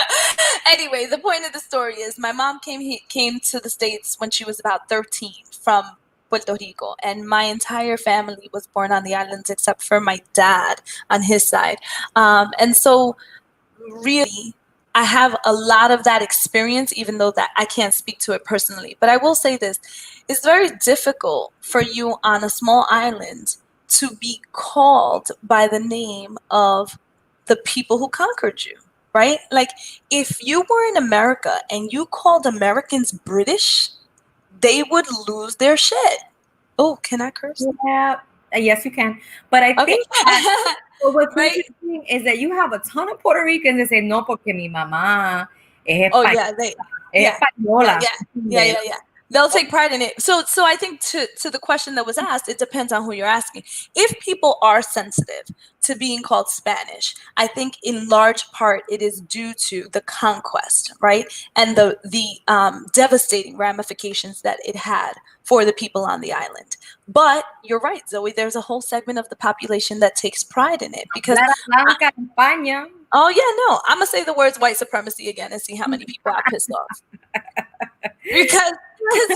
Anyway, the point of the story is my mom came to the States when she was about 13 from Puerto Rico, and my entire family was born on the islands except for my dad on his side. And so really, I have a lot of that experience, even though that I can't speak to it personally. But I will say this, it's very difficult for you on a small island to be called by the name of the people who conquered you, right? Like, if you were in America and you called Americans British, they would lose their shit. Oh, can I curse? Yeah, yes, you can. But I think that what's Right? interesting is that you have a ton of Puerto Ricans that say, no, porque mi mamá es Oh, española. yeah, Es española. yeah. They'll take pride in it. So I think to the question that was asked, it depends on who you're asking. If people are sensitive to being called Spanish, I think in large part it is due to the conquest, right? And the devastating ramifications that it had for the people on the island. But you're right, Zoe, there's a whole segment of the population that takes pride in it because Blanca, España. oh yeah, no, I'm gonna say the words white supremacy again and see how many people are pissed off. Because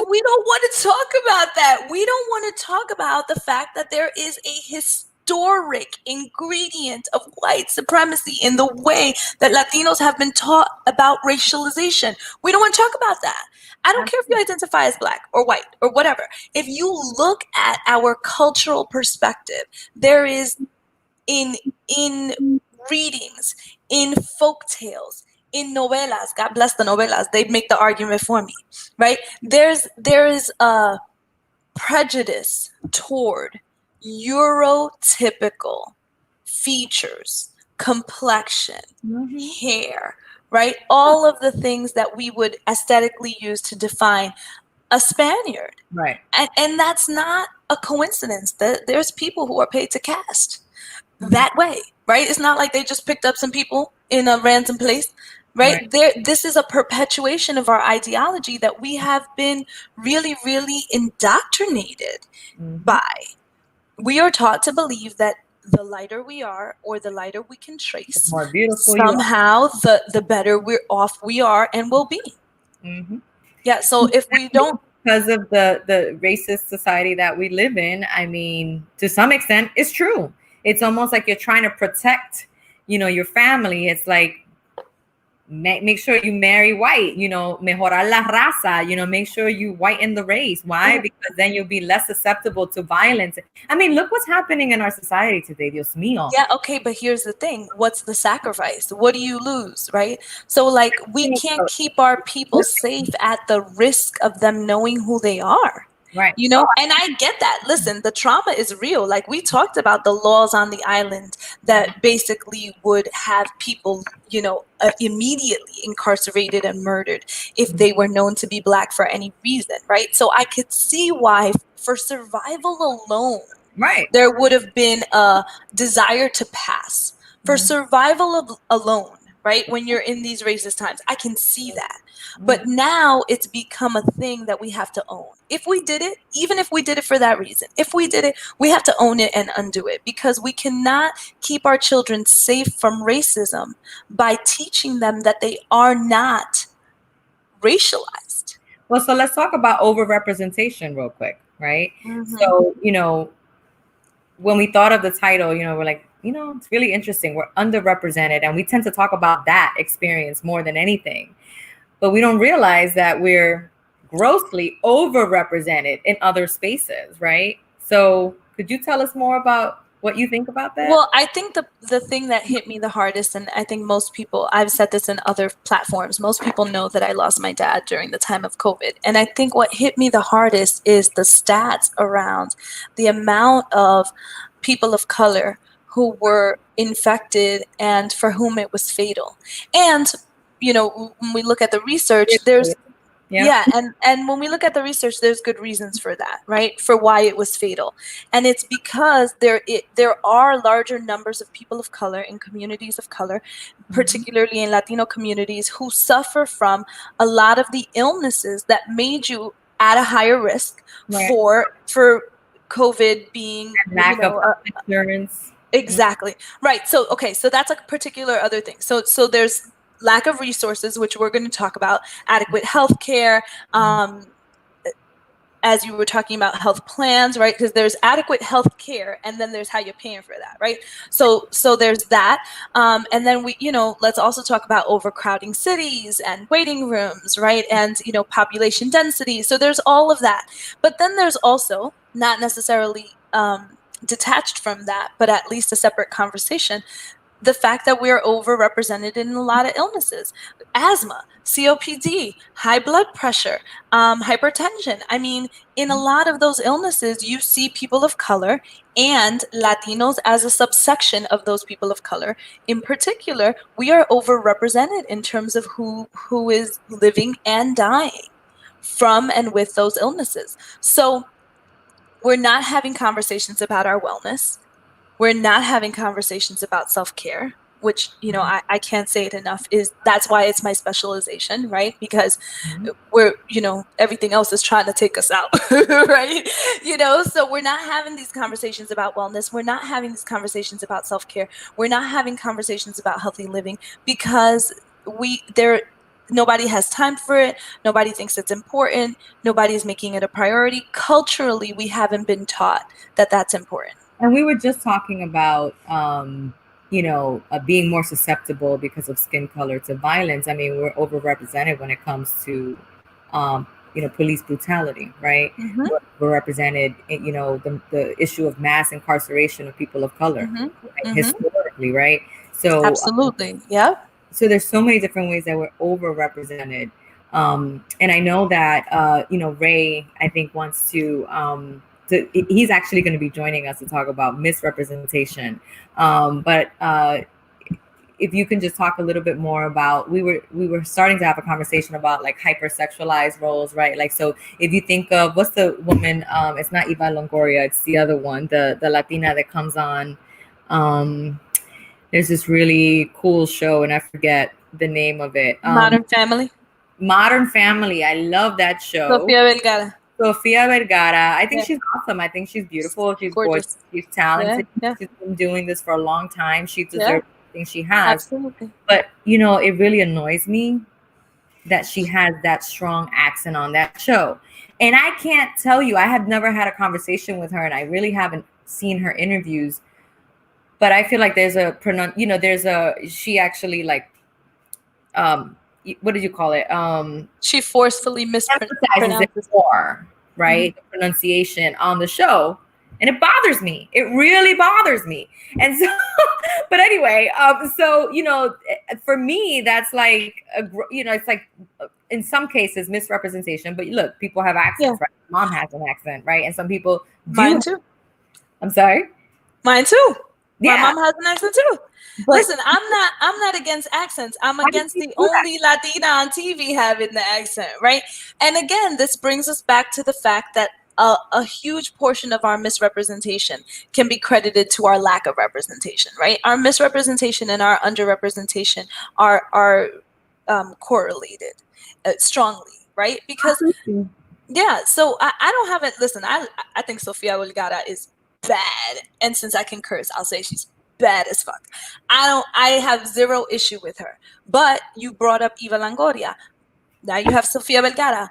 we don't want to talk about that. We don't want to talk about the fact that there is a historic ingredient of white supremacy in the way that Latinos have been taught about racialization. We don't want to talk about that. I don't care if you identify as black or white or whatever. If you look at our cultural perspective, there is in readings, in folk tales, in novelas, God bless the novelas, they make the argument for me, right? There is a prejudice toward Eurotypical features, complexion, hair, right? All of the things that we would aesthetically use to define a Spaniard. Right. And that's not a coincidence. There's people who are paid to cast that way, right? It's not like they just picked up some people in a random place, right? This is a perpetuation of our ideology that we have been really, really indoctrinated by. We are taught to believe that the lighter we are, or the lighter we can trace, The more beautiful somehow the better we're off we are and will be. Yeah, so if we don't, because of the racist society that we live in, I mean, to some extent, it's true. It's almost like you're trying to protect, your family. It's like, make sure you marry white, mejorar la raza, make sure you whiten the race. Why? Because then you'll be less susceptible to violence. I mean, look what's happening in our society today, Dios mío. Yeah, okay, but here's the thing. What's the sacrifice? What do you lose, right? So, like, we can't keep our people safe at the risk of them knowing who they are. Right. And I get that. Listen, the trauma is real. Like, we talked about the laws on the island that basically would have people, immediately incarcerated and murdered if they were known to be black for any reason, right? So I could see why, for survival alone, right, there would have been a desire to pass. For survival alone, right? When you're in these racist times, I can see that. But now it's become a thing that we have to own. If we did it, even if we did it for that reason, if we did it, we have to own it and undo it, because we cannot keep our children safe from racism by teaching them that they are not racialized. Well, so let's talk about overrepresentation real quick, right? So, when we thought of the title, we're like, it's really interesting. We're underrepresented, and we tend to talk about that experience more than anything. But we don't realize that we're grossly overrepresented in other spaces, right? So could you tell us more about what you think about that? Well, I think the thing that hit me the hardest, and I think most people, I've said this in other platforms, most people know that I lost my dad during the time of COVID. And I think what hit me the hardest is the stats around the amount of people of color who were infected and for whom it was fatal. And when we look at the research, there's and when we look at the research, there's good reasons for that, right? For why it was fatal. And it's because there are larger numbers of people of color in communities of color, particularly in Latino communities, who suffer from a lot of the illnesses that made you at a higher risk for COVID being, lack of insurance. Exactly. Right. So, okay. So that's a particular other thing. So there's lack of resources, which we're going to talk about, adequate health care, as you were talking about health plans, right? Because there's adequate health care and then there's how you're paying for that, right? So there's that. And then let's also talk about overcrowding cities and waiting rooms, right? And, population density. So there's all of that. But then there's also, not necessarily detached from that, but at least a separate conversation, the fact that we're overrepresented in a lot of illnesses, asthma, COPD, high blood pressure, hypertension. I mean, in a lot of those illnesses, you see people of color and Latinos as a subsection of those people of color. In particular, we are overrepresented in terms of who is living and dying from and with those illnesses. So we're not having conversations about our wellness. We're not having conversations about self-care, which, I can't say it enough, that's why it's my specialization, right? Because we're, everything else is trying to take us out, right? So we're not having these conversations about wellness. We're not having these conversations about self-care. We're not having conversations about healthy living because nobody has time for it. Nobody thinks it's important. Nobody's making it a priority. Culturally, we haven't been taught that that's important. And we were just talking about, being more susceptible because of skin color to violence. I mean, we're overrepresented when it comes to, police brutality, right? Mm-hmm. We're represented, the issue of mass incarceration of people of color, right? Historically, right? So absolutely, yeah. So there's so many different ways that we're overrepresented. And I know that, Ray, I think, wants to he's actually going to be joining us to talk about misrepresentation. But if you can just talk a little bit more about, we were starting to have a conversation about like hypersexualized roles, right? Like, so if you think of, what's the woman, it's not Eva Longoria, it's the other one, the Latina that comes on. There's this really cool show and I forget the name of it. Modern Family. Modern Family. I love that show. Sofia Vergara. I think she's awesome. I think she's beautiful. She's gorgeous. She's talented. Yeah. She's been doing this for a long time. She deserves everything she has. Absolutely. But, it really annoys me that she has that strong accent on that show. And I can't tell you, I have never had a conversation with her and I really haven't seen her interviews. But I feel like she actually like, what did you call it? She forcefully mispronounces more, right? The pronunciation on the show. And it bothers me. It really bothers me. And so, but anyway, for me, that's like, it's like in some cases misrepresentation, but look, people have accents, right? Mom has an accent, right? And some people do. Mine too. I'm sorry? Mine too. Yeah. My mom has an accent too. But listen, I'm not against accents. I'm against the only Latina on TV having the accent, right? And again, this brings us back to the fact that a huge portion of our misrepresentation can be credited to our lack of representation, right? Our misrepresentation and our underrepresentation are correlated strongly, right? Because so I don't have it. Listen, I think Sofia Vergara is bad, and since I can curse, I'll say she's bad as fuck. I have zero issue with her. But you brought up Eva Longoria. Now you have Sofia Vergara.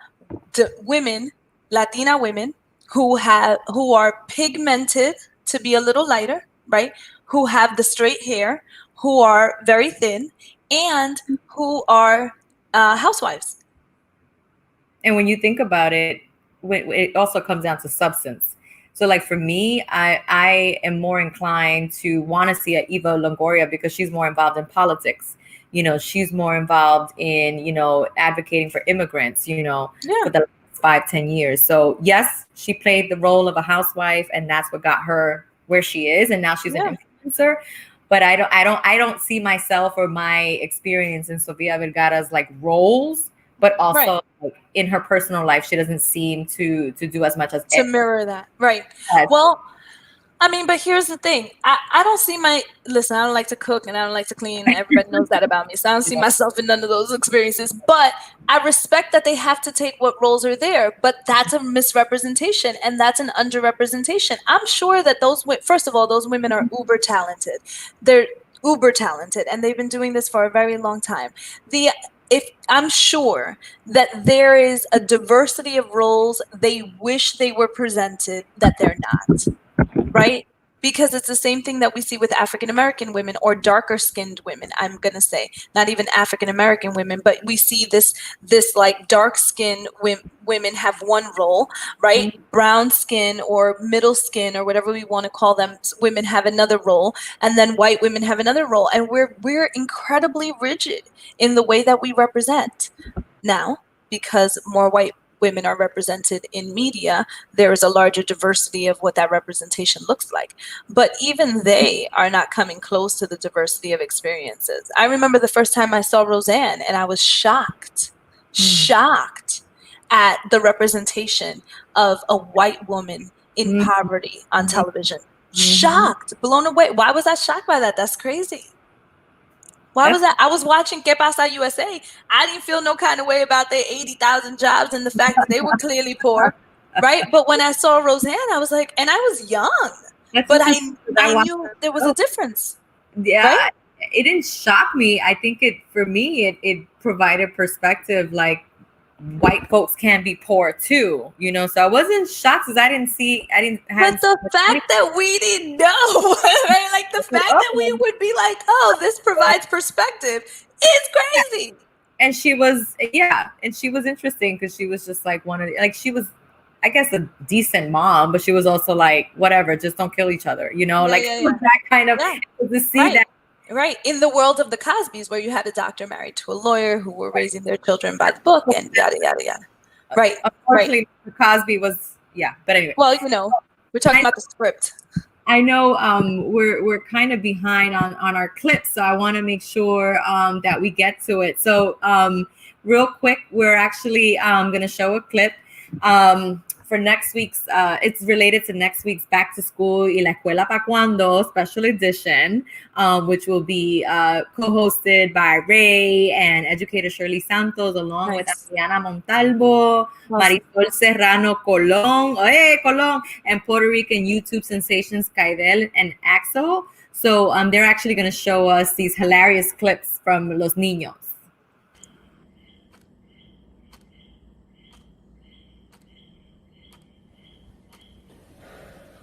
The women, Latina women, who are pigmented to be a little lighter, right? Who have the straight hair, who are very thin, and who are housewives. And when you think about it, it also comes down to substance. So like for me, I am more inclined to want to see a Eva Longoria because she's more involved in politics. She's more involved in, advocating for immigrants, for the last 5-10 years. So yes, she played the role of a housewife and that's what got her where she is. And now she's an influencer. But I don't see myself or my experience in Sofia Vergara's like roles, but also like, in her personal life, she doesn't seem to do as much as to mirror that. Right. Yes. Well, I mean, but here's the thing. I don't see listen, I don't like to cook and I don't like to clean. Everybody knows that about me. So I don't see myself in none of those experiences. But I respect that they have to take what roles are there. But that's a misrepresentation and that's an underrepresentation. I'm sure that first of all, those women are uber talented. They're uber talented and they've been doing this for a very long time. If I'm sure that there is a diversity of roles they wish they were presented that they're not. Right? Because it's the same thing that we see with African American women or darker skinned women. I'm going to say not even African American women, but we see this like dark skinned women have one role, right? Mm-hmm. Brown skin or middle skin or whatever we want to call them, women have another role, and then white women have another role, and we're incredibly rigid in the way that we represent. Now, because more white women are represented in media, there is a larger diversity of what that representation looks like. But even they are not coming close to the diversity of experiences. I remember the first time I saw Roseanne and I was shocked at the representation of a white woman in poverty on television. Shocked, blown away. Why was I shocked by that? That's crazy. Why was that? I was watching Que Pasa USA. I didn't feel no kind of way about their 80,000 jobs and the fact that they were clearly poor, right? But when I saw Roseanne, I was like, and I was young, but I knew there was a difference. Yeah, right? It didn't shock me. I think for me, it provided perspective, like white folks can be poor too, you know. So I wasn't shocked because I didn't have. But the fact that we didn't know, right? Like the fact that we would be like, oh, this provides perspective is crazy. And she was interesting because she was just like she was, I guess, a decent mom, but she was also like, whatever, just don't kill each other, you know, that kind of to see that. Right. In the world of the Cosbys, where you had a doctor married to a lawyer who were raising their children by the book and yada, yada, yada. Right. Unfortunately, Cosby was, but anyway. Well, you know, we're talking about the script. I know we're kind of behind on our clips, so I want to make sure that we get to it. So real quick, we're actually going to show a clip for next week's, it's related to next week's Back to School y la Escuela Pa' Cuando special edition, which will be co-hosted by Ray and educator Shirley Santos, along with Adriana Montalvo, Marisol Serrano Colon, and Puerto Rican YouTube sensations Kaidel and Axel. So they're actually going to show us these hilarious clips from Los Niños.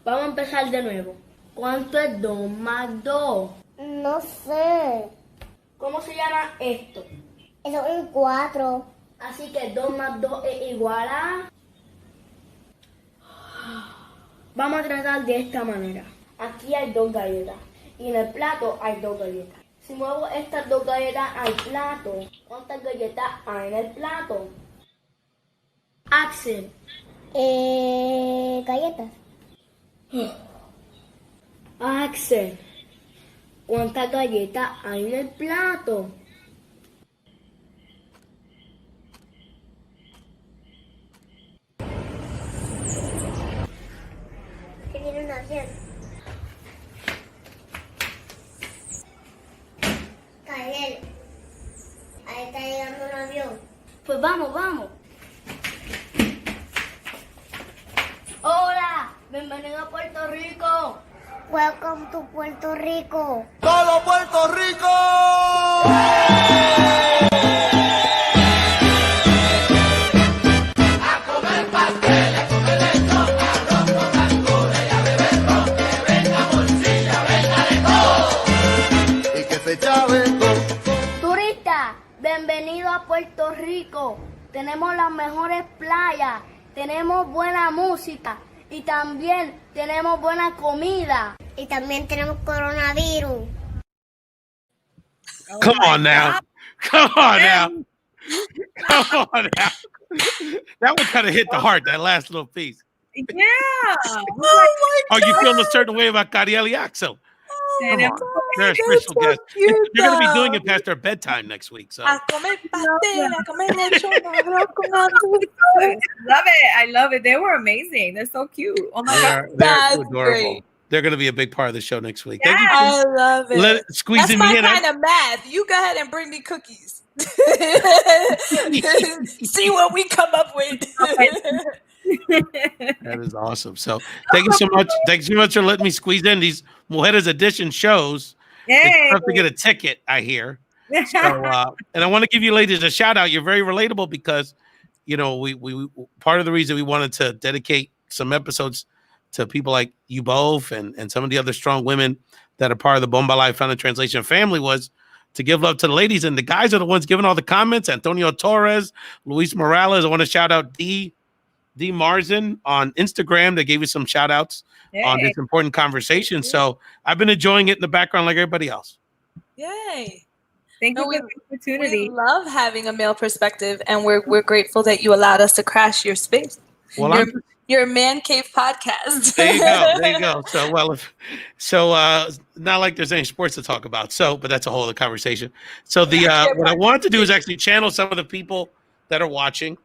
Vamos a empezar de nuevo. ¿Cuánto es 2 más 2? No sé. ¿Cómo se llama esto? Eso es un 4. Así que 2 más 2 es igual a... Vamos a tratar de esta manera. Aquí hay 2 galletas. Y en el plato hay 2 galletas. Si muevo estas 2 galletas al plato, ¿cuántas galletas hay en el plato? Axel. Galletas. Axel, ¿cuántas galletas hay en el plato? ¿Qué quieren hacer? Caer. Ahí está llegando un avión. Pues vamos. Hola, bienvenido a Puerto Rico. Welcome to Puerto Rico. ¡Todo Puerto Rico! A comer pastel, a comer lechón, arroz con cangura y a beber ron, que venga morcilla, venga de todo. Y que se chave con... Turista, bienvenido a Puerto Rico. Tenemos las mejores playas, tenemos buena música y también tenemos buena comida. Y también tenemos coronavirus. Come on now. That one kind of hit the heart, that last little piece. Yeah. Are you feeling a certain way about Cariel y Axel? Come on. They're a special guest. You're going to be doing it past their bedtime next week. So. I love it. They were amazing. They're so cute. Oh my God. They're so adorable. Great. they're going to be a big part of the show next week. Yeah. Thank you. I love it. Squeezing That's me my in. kind of math. You go ahead and bring me cookies. See what we come up with. That is awesome. So thank you so much. Thanks so much for letting me squeeze in these Mujeres Edition shows. Hey. It's tough to get a ticket, I hear. So, and I want to give you ladies a shout out. You're very relatable because, you know, we part of the reason we wanted to dedicate some episodes to people like you both and some of the other strong women that are part of the Bomba Life Found in Translation family was to give love to the ladies. And the guys are the ones giving all the comments. Antonio Torres, Luis Morales. I want to shout out D Marzin on Instagram. They gave you some shout outs on this important conversation. So I've been enjoying it in the background like everybody else. Yay. Thank you for the opportunity. We love having a male perspective, and we're grateful that you allowed us to crash your space. Well, your Man Cave podcast. There you go. So, not like there's any sports to talk about. So, but that's a whole other conversation. So what I wanted to do is actually channel some of the people that are watching,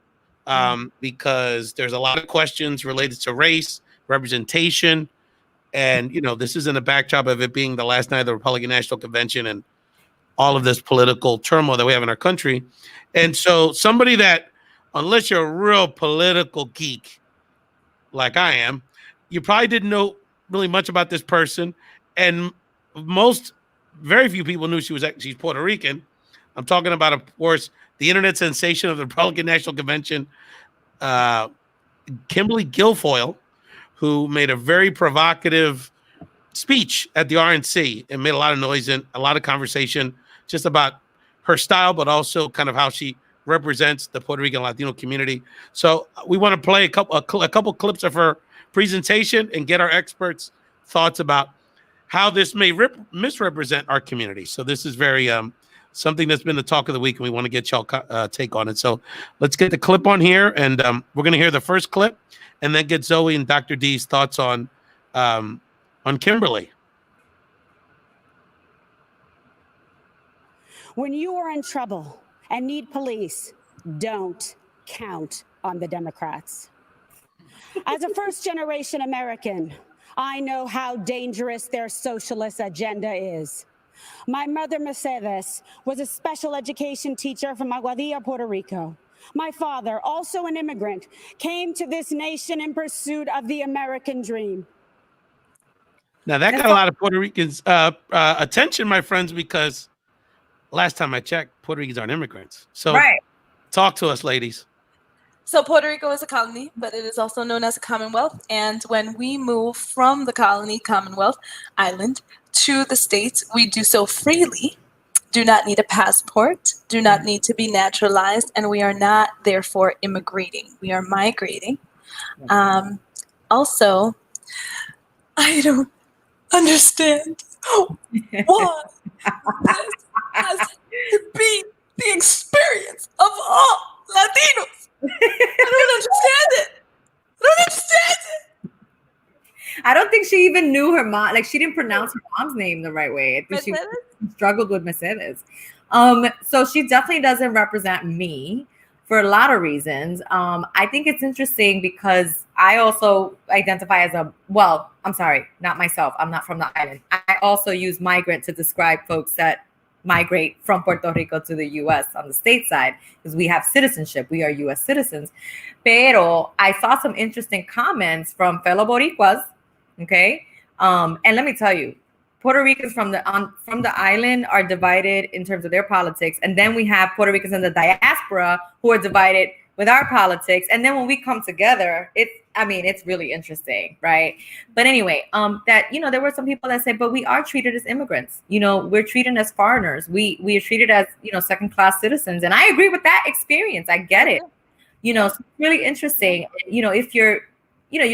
because there's a lot of questions related to race, representation, and, you know, this is in the backdrop of it being the last night of the Republican National Convention and all of this political turmoil that we have in our country. And so somebody that, unless you're a real political geek like I am, you probably didn't know really much about this person. And very few people knew she's Puerto Rican. I'm talking about, of course, the internet sensation of the Republican National Convention, Kimberly Guilfoyle, who made a very provocative speech at the RNC and made a lot of noise and a lot of conversation just about her style, but also kind of how she represents the Puerto Rican Latino community. So we want to play a couple clips of her presentation and get our experts' thoughts about how this may misrepresent our community. So this is very something that's been the talk of the week, and we want to get y'all take on it. So let's get the clip on here, and we're going to hear the first clip, and then get Zoe and Dr. D's thoughts on Kimberly. When you are in trouble and need police, don't count on the Democrats. As a first-generation American, I know how dangerous their socialist agenda is. My mother, Mercedes, was a special education teacher from Aguadilla, Puerto Rico. My father, also an immigrant, came to this nation in pursuit of the American dream. Now, that got a lot of Puerto Ricans' attention, my friends, because last time I checked, Puerto Ricans aren't immigrants. So talk to us, ladies. So Puerto Rico is a colony, but it is also known as a Commonwealth. And when we move from the colony, Commonwealth, island, to the States, we do so freely, do not need a passport, do not need to be naturalized, and we are not, therefore, immigrating. We are migrating. Also, I don't understand why this has to be the experience of all Latinos. I don't understand it. I don't think she even knew her mom. Like, she didn't pronounce her mom's name the right way. I think she struggled with Mercedes. So she definitely doesn't represent me for a lot of reasons. I think it's interesting because I also identify as I'm sorry, not myself. I'm not from the island. I also use migrant to describe folks that migrate from Puerto Rico to the U.S. on the state side, because we have citizenship. We are U.S. citizens. Pero I saw some interesting comments from fellow Boricuas, okay? And let me tell you, Puerto Ricans from the island are divided in terms of their politics. And then we have Puerto Ricans in the diaspora who are divided with our politics. And then when we come together, it's really interesting, right? But anyway, there were some people that said, but we are treated as immigrants. We're treated as foreigners. We are treated as, second-class citizens. And I agree with that experience. I get it. So it's really interesting. If you're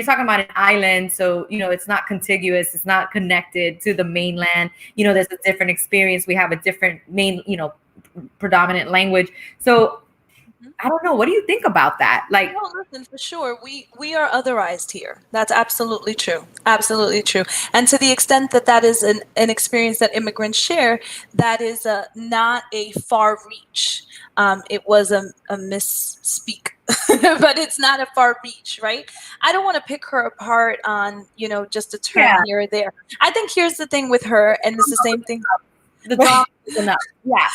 talking about an island, so, it's not contiguous, it's not connected to the mainland. There's a different experience. We have a different predominant language. So I don't know. What do you think about that? Like, no, listen, for sure. We are otherized here. That's absolutely true. Absolutely true. And to the extent that that is an experience that immigrants share, that is not a far reach. It was a misspeak but it's not a far reach, right? I don't want to pick her apart on, just a term here or there. I think here's the thing with her, and it's the same thing. The drama is enough. Yeah.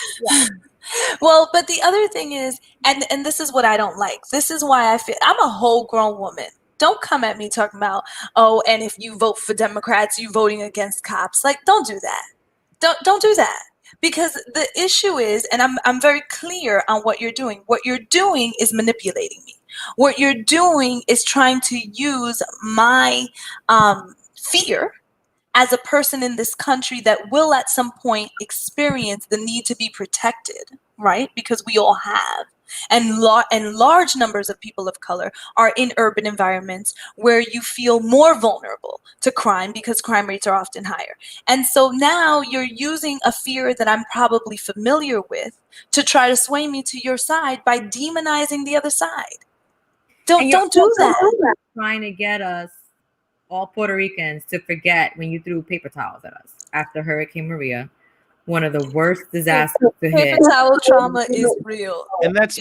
Well, but the other thing is, and this is what I don't like. This is why I feel I'm a whole grown woman. Don't come at me talking about, oh, and if you vote for Democrats, you voting against cops. Like, don't do that. Don't do that. Because the issue is, and I'm very clear on what you're doing. What you're doing is manipulating me. What you're doing is trying to use my fear as a person in this country that will at some point experience the need to be protected, right? Because we all have. And large numbers of people of color are in urban environments where you feel more vulnerable to crime because crime rates are often higher. And so now you're using a fear that I'm probably familiar with to try to sway me to your side by demonizing the other side. Don't do that. Trying to get us, all Puerto Ricans, to forget when you threw paper towels at us after Hurricane Maria. One of the worst disasters to hit. Paper towel trauma is real. And that's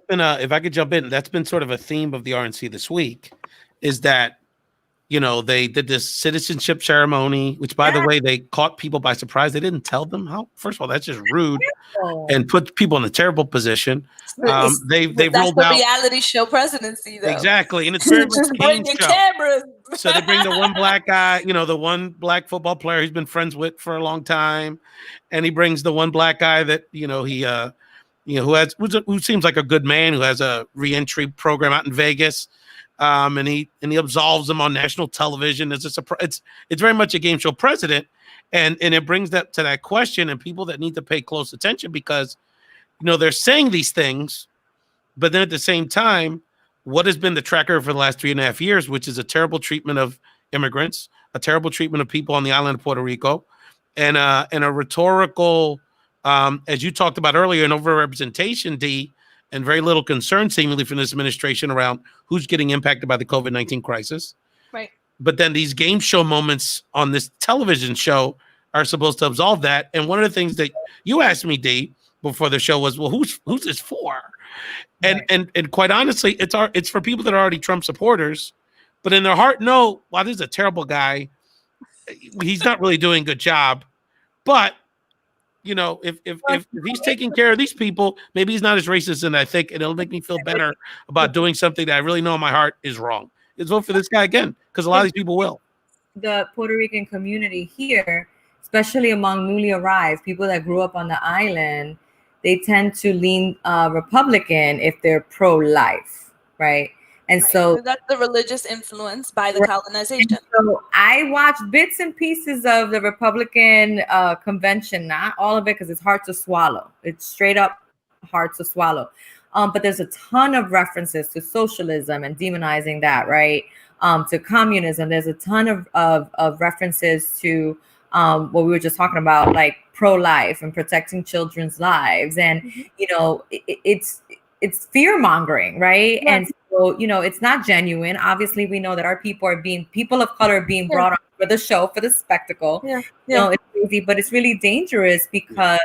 been if I could jump in, that's been sort of a theme of the RNC this week, is that, they did this citizenship ceremony, which, by the way, they caught people by surprise. They didn't tell them how. First of all, that's just rude and put people in a terrible position. They've rolled out reality show presidency, though. Exactly, and it's very much a game show. Cameras. So they bring the one black guy, the one black football player he's been friends with for a long time, and he brings the one black guy that who seems like a good man, who has a reentry program out in Vegas. And he absolves them on national television. It's very much a game show president, and it brings that to that question, and people that need to pay close attention, because they're saying these things, but then at the same time, what has been the tracker for the last 3.5 years, which is a terrible treatment of immigrants, a terrible treatment of people on the island of Puerto Rico, and a rhetorical, as you talked about earlier, an overrepresentation, D, and very little concern seemingly from this administration around who's getting impacted by the COVID-19 crisis. Right. But then these game show moments on this television show are supposed to absolve that. And one of the things that you asked me, D, before the show was, well, who's this for? And quite honestly, it's for people that are already Trump supporters, but in their heart, no, wow, this is a terrible guy. He's not really doing a good job. But if he's taking care of these people, maybe he's not as racist as I think, and it'll make me feel better about doing something that I really know in my heart is wrong. Let's vote for this guy again, because a lot of these people will. The Puerto Rican community here, especially among newly arrived people that grew up on the island, they tend to lean Republican if they're pro-life, right? And so that's the religious influence by the colonization. So I watched bits and pieces of the Republican convention, not all of it, because it's hard to swallow. It's straight up hard to swallow. But there's a ton of references to socialism and demonizing that, right? To communism. There's a ton of references to what we were just talking about, like pro-life and protecting children's lives. And, it's fear mongering, right? Yeah. And so, it's not genuine. Obviously, we know that our people of color are being brought on for the show, for the spectacle. It's crazy, but it's really dangerous because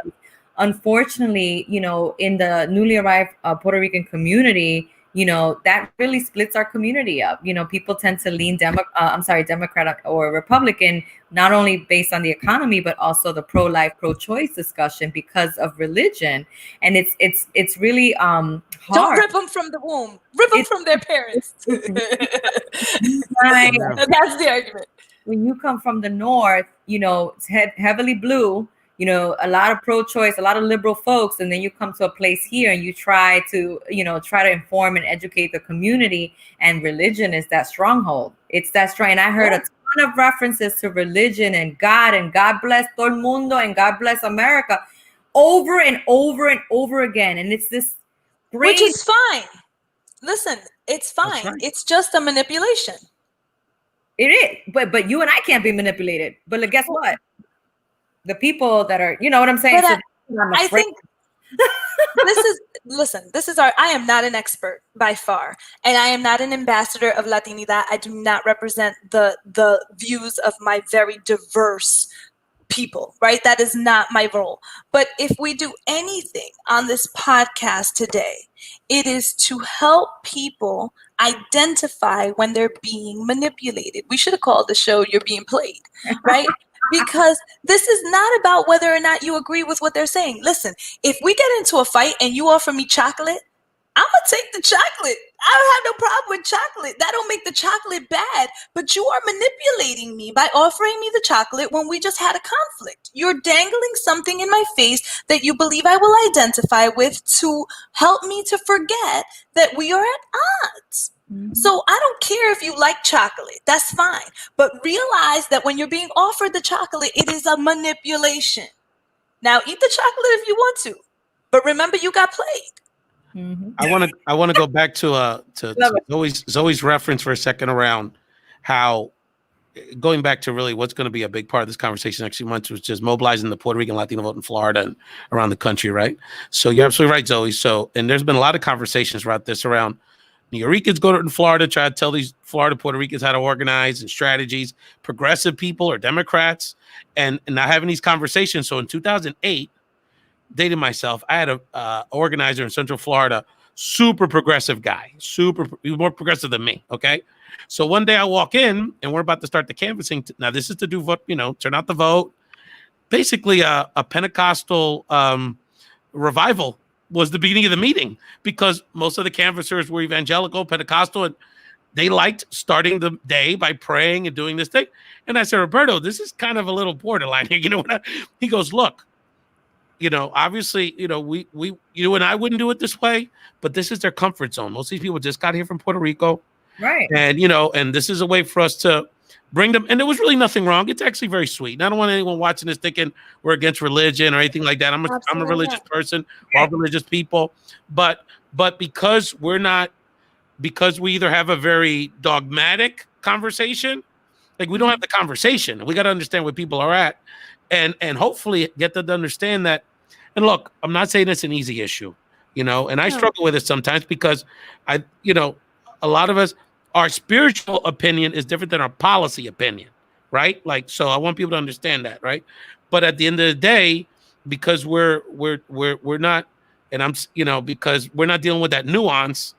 unfortunately, in the newly arrived Puerto Rican community, that really splits our community up. People tend to lean Democrat or Republican, not only based on the economy, but also the pro-life, pro-choice discussion because of religion. And it's really hard. Don't rip them from the womb. Rip them from their parents. Right. That's the argument. When you come from the north, it's heavily blue. A lot of pro-choice, a lot of liberal folks, and then you come to a place here and you try to inform and educate the community, and religion is that stronghold. It's that strong. And I heard a ton of references to religion and God bless todo el mundo and God bless America over and over and over again. And it's this which is fine. Listen, it's fine. Right. It's just a manipulation. It is, but you and I can't be manipulated. But guess what? The people that are, you know what I'm saying? But I think I am not an expert by far, and I am not an ambassador of Latinidad. I do not represent the views of my very diverse people, right? That is not my role. But if we do anything on this podcast today, it is to help people identify when they're being manipulated. We should have called the show "You're Being Played," right? Because this is not about whether or not you agree with what they're saying. Listen, if we get into a fight and you offer me chocolate, I'm gonna take the chocolate. I don't have no problem with chocolate. That don't make the chocolate bad, but you are manipulating me by offering me the chocolate when we just had a conflict. You're dangling something in my face that you believe I will identify with to help me to forget that we are at odds. So I don't care if you like chocolate. That's fine. But realize that when you're being offered the chocolate, it is a manipulation. Now eat the chocolate if you want to, but remember you got played. I want to go back to Zoe's reference for a second around how going back to really what's going to be a big part of this conversation next few months, was just mobilizing the Puerto Rican Latino vote in Florida and around the country, right? So you're absolutely right, Zoe. So, and there's been a lot of conversations about this around New Yorkers go to Florida, try to tell these Florida Puerto Ricans how to organize and strategies, progressive people or Democrats, and not having these conversations. So in 2008, dated myself, I had a organizer in Central Florida, super progressive guy, he was more progressive than me. Okay. So one day I walk in and we're about to start the canvassing. Now this is to do vote, turn out the vote. Basically a Pentecostal revival was the beginning of the meeting, because most of the canvassers were evangelical, Pentecostal, and they liked starting the day by praying and doing this thing. And I said, Roberto, this is kind of a little borderline here. He goes, look, obviously, we you and I wouldn't do it this way, but this is their comfort zone. Most of these people just got here from Puerto Rico. Right. And, and this is a way for us to bring them. And there was really nothing wrong. It's actually very sweet. And I don't want anyone watching this thinking we're against religion or anything like that. I'm a religious person, all religious people. But because we either have a very dogmatic conversation, like we don't have the conversation. We got to understand where people are at and hopefully get them to understand that. And look, I'm not saying it's an easy issue, and I struggle with it sometimes because a lot of us, our spiritual opinion is different than our policy opinion, right? Like, so I want people to understand that, right? But at the end of the day, because we're not, and because we're not dealing with that nuance,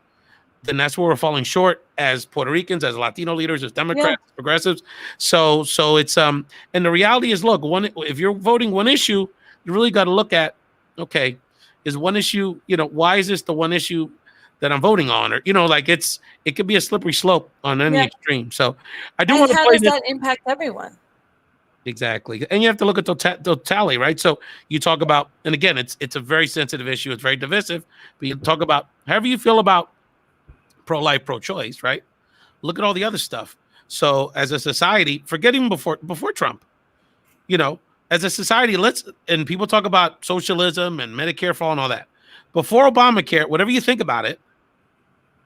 then that's where we're falling short as Puerto Ricans, as Latino leaders, as Democrats, progressives. So it's and the reality is, look, if you're voting one issue, you really got to look at, okay, is one issue, why is this the one issue that I'm voting on? Or, it could be a slippery slope on any extreme. So I do want to how does that impact everyone? Exactly. And you have to look at totality, right? So you talk about, and again, it's a very sensitive issue. It's very divisive, but you talk about however you feel about pro-life, pro-choice, right? Look at all the other stuff. So as a society, forgetting before Trump, as a society, and people talk about socialism and Medicare for all and all that. Before Obamacare, whatever you think about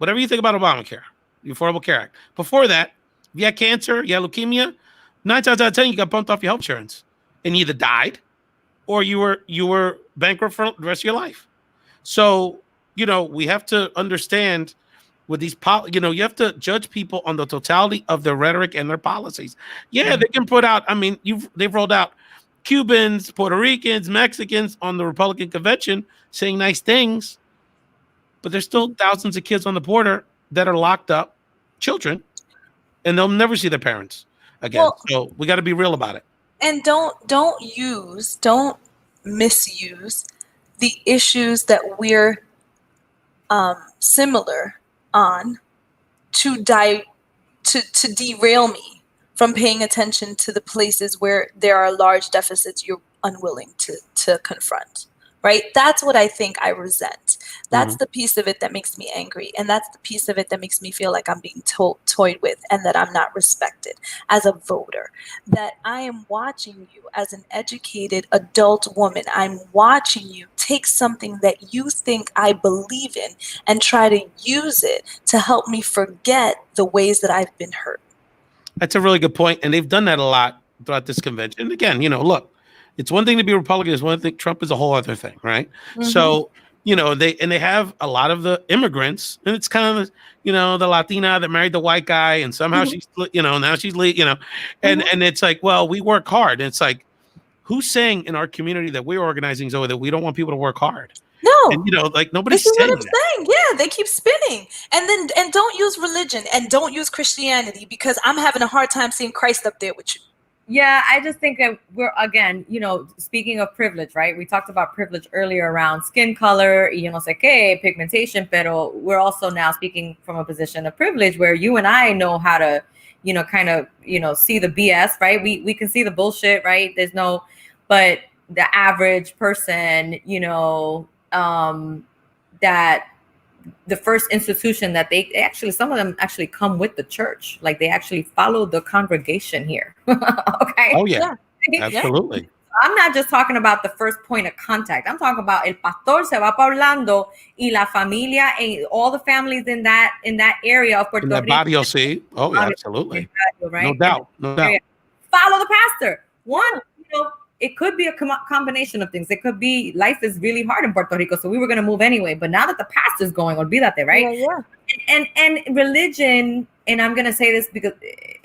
Obamacare, the Affordable Care Act, before that, if you had cancer, you had leukemia, 9 times out of 10, you got bumped off your health insurance and you either died or you were bankrupt for the rest of your life. So, we have to understand with these, you have to judge people on the totality of their rhetoric and their policies. Yeah, they can put out, they've rolled out Cubans, Puerto Ricans, Mexicans on the Republican convention saying nice things, but there's still thousands of kids on the border that are locked up, children, and they'll never see their parents again. Well, so we got to be real about it. And don't misuse the issues that we're similar on to derail me from paying attention to the places where there are large deficits you're unwilling to confront, right? That's what I think I resent. That's the piece of it that makes me angry. And that's the piece of it that makes me feel like I'm being toyed with and that I'm not respected as a voter. That I am watching you as an educated adult woman. I'm watching you take something that you think I believe in and try to use it to help me forget the ways that I've been hurt. That's a really good point. And they've done that a lot throughout this convention. And again, look, it's one thing to be Republican. It's one thing. Trump is a whole other thing, right? So, they have a lot of the immigrants, and it's kind of, the Latina that married the white guy, and somehow she's, now she's, and it's like, well, we work hard. And it's like, who's saying in our community that we're organizing, Zoe, that we don't want people to work hard? No. And like nobody's This is what saying I'm that. saying. Yeah, they keep spinning. And don't use religion and don't use Christianity, because I'm having a hard time seeing Christ up there with you. Yeah, I just think that we're, again, speaking of privilege, right? We talked about privilege earlier around skin color, no sé qué, pigmentation, pero we're also now speaking from a position of privilege where you and I know how to, kind of, see the BS, right? We can see the bullshit, right? But the average person, that the first institution that they actually, some of them actually come with the church, like they actually follow the congregation here. Okay. Oh yeah, absolutely. I'm not just talking about the first point of contact. I'm talking about el pastor se va pa Orlando y la familia and all the families in that area of Puerto Rico. Barrio, sí. Oh yeah, absolutely. Right? No doubt. No doubt. Follow the pastor. One, it could be a combination of things. It could be life is really hard in Puerto Rico, so we were going to move anyway. But now that the pastor's going, olvídate, right? Yeah. And religion, and I'm going to say this because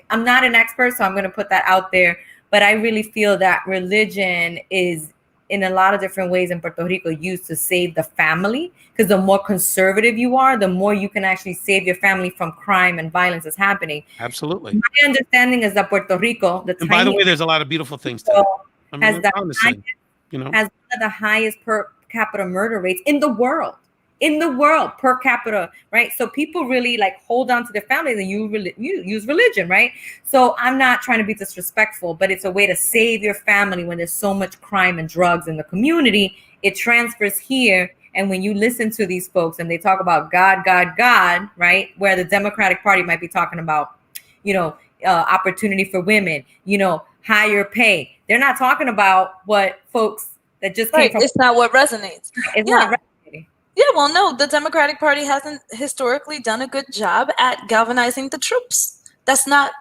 I'm not an expert, so I'm going to put that out there. But I really feel that religion is, in a lot of different ways in Puerto Rico, used to save the family. Because the more conservative you are, the more you can actually save your family from crime and violence that's happening. Absolutely. My understanding is that Puerto Rico, and by the way, there's a lot of beautiful things too. Has one of the highest per capita murder rates in the world per capita, right? So people really like hold on to their families, and you use religion, right? So I'm not trying to be disrespectful, but it's a way to save your family when there's so much crime and drugs in the community. It transfers here. And when you listen to these folks and they talk about God, God, God, right? Where the Democratic Party might be talking about, opportunity for women, higher pay. They're not talking about what folks that just came from. It's not what resonates. It's not resonating. Yeah, well, no, the Democratic Party hasn't historically done a good job at galvanizing the troops. That's not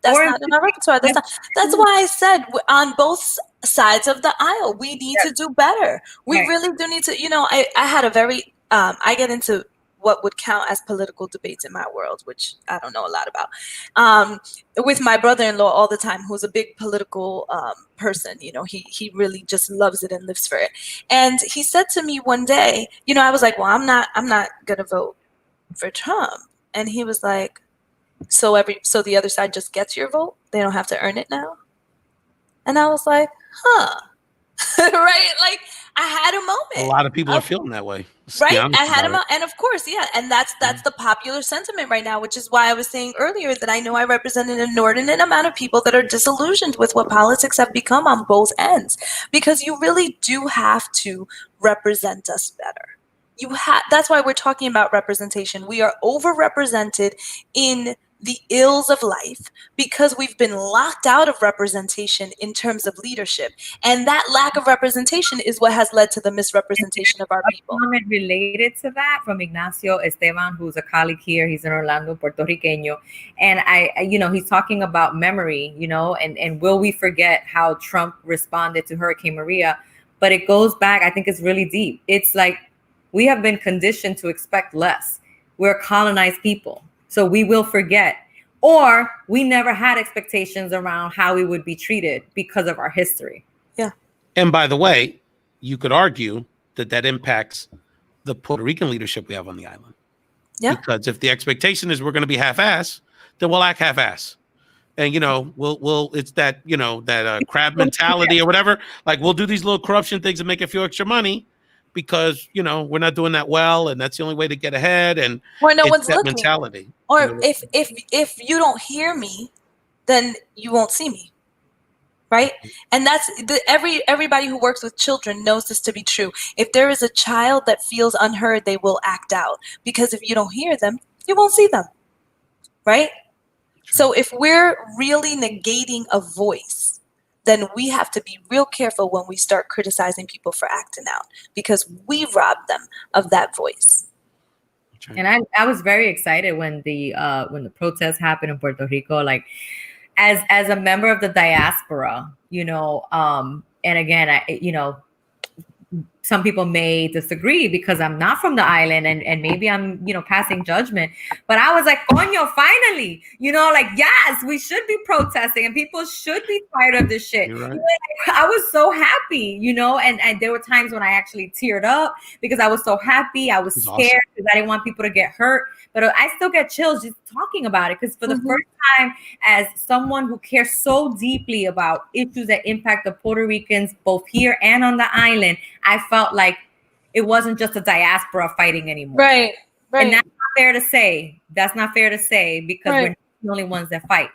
in our repertoire. That's why I said on both sides of the aisle, we need to do better. We really do need to, I had a very, I get into what would count as political debates in my world, which I don't know a lot about, with my brother-in-law all the time, who's a big political person. He really just loves it and lives for it. And he said to me one day, I was like, well, I'm not gonna vote for Trump. And he was like, so the other side just gets your vote? They don't have to earn it now? And I was like, huh. Right? Like, I had a moment. A lot of people are feeling that way. Right? I had him, and of course, yeah. And that's the popular sentiment right now, which is why I was saying earlier that I know I represent an inordinate amount of people that are disillusioned with what politics have become on both ends, because you really do have to represent us better. That's why we're talking about representation. We are overrepresented in the ills of life because we've been locked out of representation in terms of leadership. And that lack of representation is what has led to the misrepresentation of our people. Comment related to that from Ignacio Esteban, who's a colleague here. He's in Orlando, Puerto Riqueño. And he's talking about memory, and will we forget how Trump responded to Hurricane Maria? But it goes back, I think it's really deep. It's like, we have been conditioned to expect less. We're colonized people. So we will forget, or we never had expectations around how we would be treated because of our history. Yeah. And by the way, you could argue that impacts the Puerto Rican leadership we have on the island. Yeah. Because if the expectation is we're going to be half-ass, then we'll act half-ass. And, we'll it's that, that crab mentality or whatever. Like, we'll do these little corruption things and make a few extra money, because we're not doing that well, and that's the only way to get ahead. And or no one's looking. Mentality. Or if you don't hear me, then you won't see me, right? And that's everybody who works with children knows this to be true. If there is a child that feels unheard, they will act out, because if you don't hear them, you won't see them, right? True. So if we're really negating a voice, then we have to be real careful when we start criticizing people for acting out, because we rob them of that voice. And I was very excited when the protests happened in Puerto Rico, like as a member of the diaspora, and again, some people may disagree because I'm not from the island and maybe I'm, passing judgment. But I was like, coño, finally, like, yes, we should be protesting and people should be tired of this shit. You're right. I was so happy, and there were times when I actually teared up because I was so happy. I was scared because I didn't want people to get hurt. But I still get chills just talking about it because for the first time, as someone who cares so deeply about issues that impact the Puerto Ricans, both here and on the island, I felt like it wasn't just a diaspora fighting anymore. Right. And that's not fair to say. That's not fair to say because we're not the only ones that fight,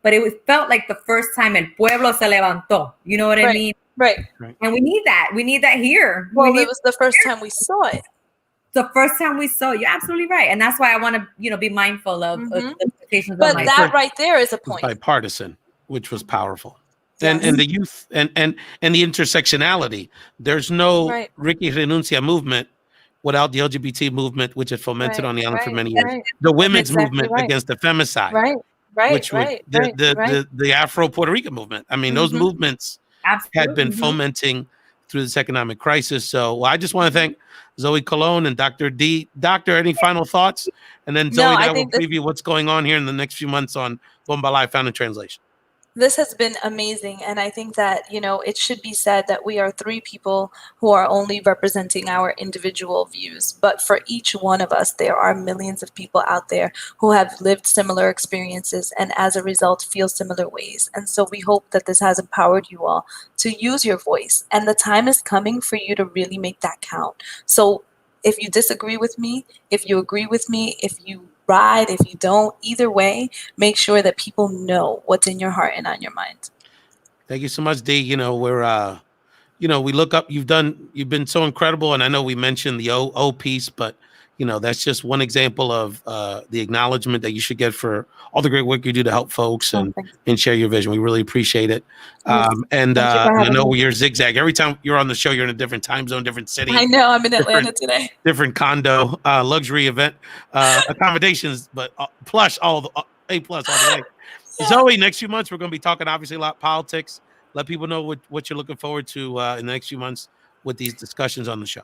But it felt like the first time el pueblo se levantó. You know what I mean? Right. And we need that. We need that here. Well, it was the first time we saw it. The first time we saw it. You're absolutely right. And that's why I want to, be mindful of the expectations But of my that right there is a point. Bipartisan, which was powerful. And the youth and the intersectionality. There's no Ricky Renuncia movement without the LGBT movement, which had fomented on the island for many years. The women's movement against the femicide. Which was the Afro Puerto Rican movement. I mean, those movements had been fomenting through this economic crisis. So I just want to thank Zoe Colon and Dr. D. Doctor, any final thoughts? And then Zoe and I will preview what's going on here in the next few months on Bomba Live Found in Translation. This has been amazing. And I think that, it should be said that we are three people who are only representing our individual views. But for each one of us, there are millions of people out there who have lived similar experiences and as a result feel similar ways. And so we hope that this has empowered you all to use your voice. And the time is coming for you to really make that count. So if you disagree with me, if you agree with me, if you ride, if you don't, either way, make sure that people know what's in your heart and on your mind. Thank you so much, D. We're we look up, you've been so incredible. And I know we mentioned the O piece, but that's just one example of the acknowledgement that you should get for all the great work you do to help folks and share your vision. We really appreciate it. And I know you're zigzag. Every time you're on the show, you're in a different time zone, different city. I know. I'm in Atlanta today. Different condo, luxury event, accommodations, but plush, A+ all the way. Yeah. Zoe, next few months, we're going to be talking obviously a lot politics. Let people know what you're looking forward to in the next few months with these discussions on the show.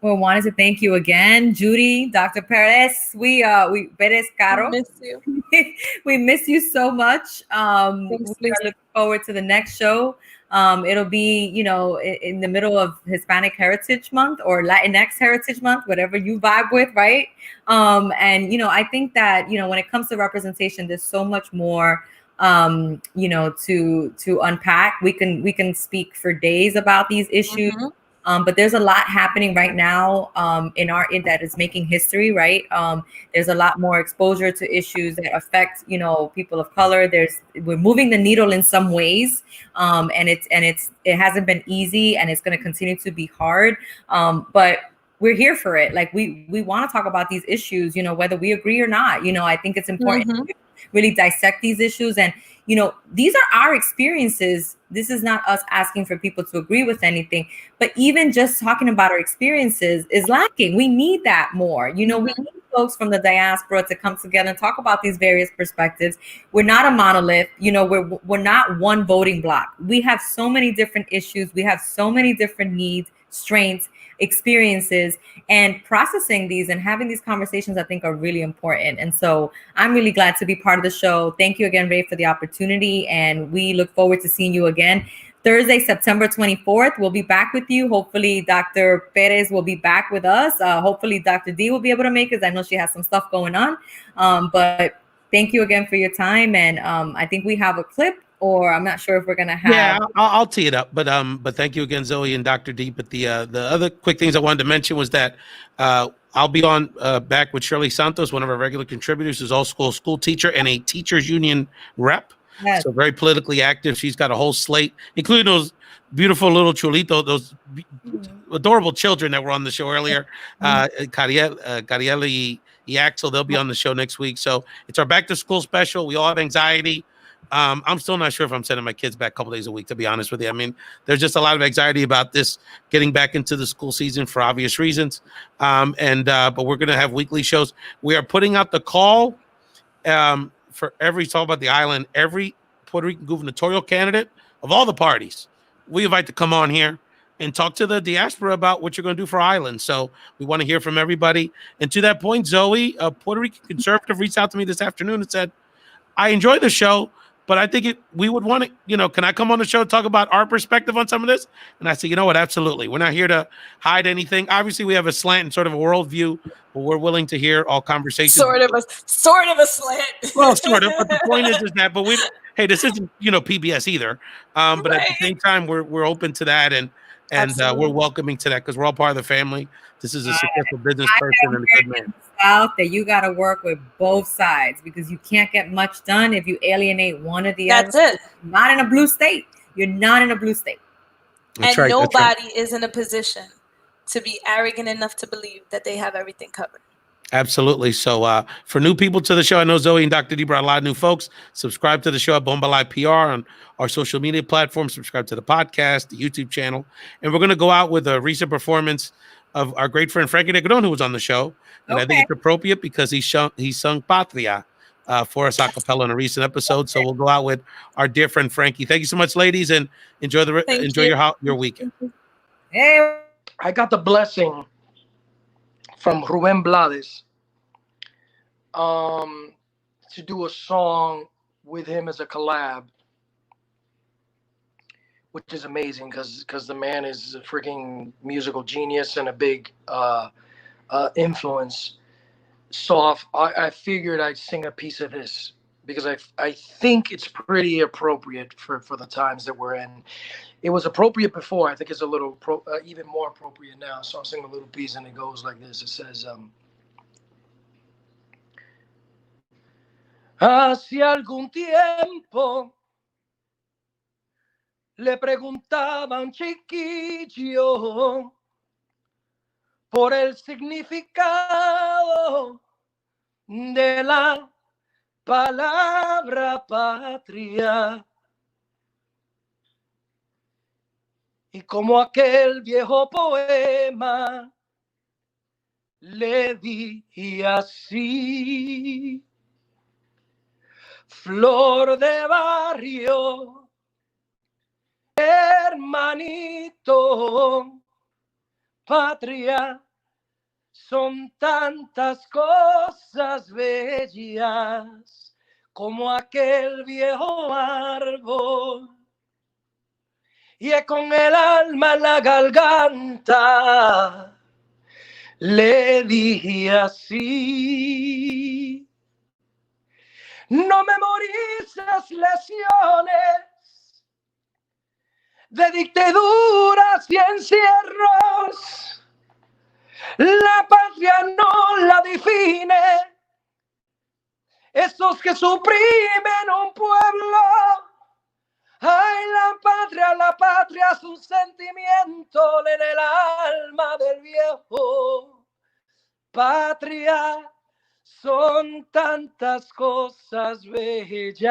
Well, wanted to thank you again, Judy, Dr. Perez. We Perez Caro. We miss you. We miss you so much. Thanks, we are looking forward to the next show. It'll be, in the middle of Hispanic Heritage Month or Latinx Heritage Month, whatever you vibe with, right? And I think that when it comes to representation, there's so much more to unpack. We can speak for days about these issues. But there's a lot happening right now in that is making history, right? There's a lot more exposure to issues that affect, people of color. We're moving the needle in some ways, and it hasn't been easy, and it's going to continue to be hard. But we're here for it. Like we want to talk about these issues, whether we agree or not. I think it's important to really dissect these issues. And these are our experiences. This is not us asking for people to agree with anything, but even just talking about our experiences is lacking. We need that more. We need folks from the diaspora to come together and talk about these various perspectives. We're not a monolith. We're not one voting block. We have so many different issues. We have so many different needs, strengths, experiences, and processing these and having these conversations, I think, are really important. And so I'm really glad to be part of the show. Thank you again, Ray, for the opportunity. And we look forward to seeing you again. Thursday, September 24th, we'll be back with you. Hopefully, Dr. Perez will be back with us. Hopefully, Dr. D will be able to make it, because I know she has some stuff going on. But thank you again for your time. And I think we have a clip, or I'm not sure if we're gonna have. Yeah, I'll tee it up. But thank you again, Zoe and Dr. D. But the other quick things I wanted to mention was that I'll be on back with Shirley Santos, one of our regular contributors, who's also a school teacher and a teachers union rep. Yes. So very politically active. She's got a whole slate, including those beautiful little chulitos, those adorable children that were on the show earlier. Cariel y Axel, they'll be on the show next week. So it's our back to school special. We all have anxiety. I'm still not sure if I'm sending my kids back a couple days a week, to be honest with you. I mean, there's just a lot of anxiety about this getting back into the school season for obvious reasons. But we're going to have weekly shows. We are putting out the call for talk about the island, every Puerto Rican gubernatorial candidate of all the parties we invite to come on here and talk to the diaspora about what you're going to do for Ireland. So we want to hear from everybody. And to that point, Zoe, a Puerto Rican conservative, reached out to me this afternoon and said, I enjoy the show, but I think we would want to, can I come on the show and talk about our perspective on some of this? And I said, you know what? Absolutely. We're not here to hide anything. Obviously, we have a slant and sort of a worldview, but we're willing to hear all conversations. Sort of a slant. Well, sort of. But the point is that, but hey, this isn't, PBS either. But at the same time, we're open to that and we're welcoming to that because we're all part of the family. This is a successful business person and a good man. South that you got to work with both sides because you can't get much done if you alienate one or the other. That's it. Not in a blue state. You're not in a blue state. That's and right, nobody is in a position to be arrogant enough to believe that they have everything covered. Absolutely. So for new people to the show, I know Zoe and Dr. D brought a lot of new folks. Subscribe to the show at Bomba Live PR on our social media platforms. Subscribe to the podcast, the YouTube channel. And we're going to go out with a recent performance of our great friend Frankie Negron, who was on the show. And I think it's appropriate because he sung Patria for us a cappella in a recent episode. So we'll go out with our dear friend Frankie. Thank you so much, ladies, and enjoy your weekend. Hey, I got the blessing from Rubén Blades to do a song with him as a collab, which is amazing because the man is a freaking musical genius and a big influence. So I figured I'd sing a piece of this because I think it's pretty appropriate for the times that we're in. It was appropriate before. I think it's a little even more appropriate now. So I'll sing a little piece and it goes like this. It says, hace algún tiempo le preguntaba a un chiquillo por el significado de la palabra patria. Y como aquel viejo poema le di así: flor de barrio, hermanito, patria, son tantas cosas bellas como aquel viejo árbol. Y con el alma en la garganta le dije así: no memorices lesiones de dictaduras y encierros. La patria no la define esos que suprimen un pueblo. Ay, la patria es un sentimiento en el alma del viejo. Patria son tantas cosas bellas.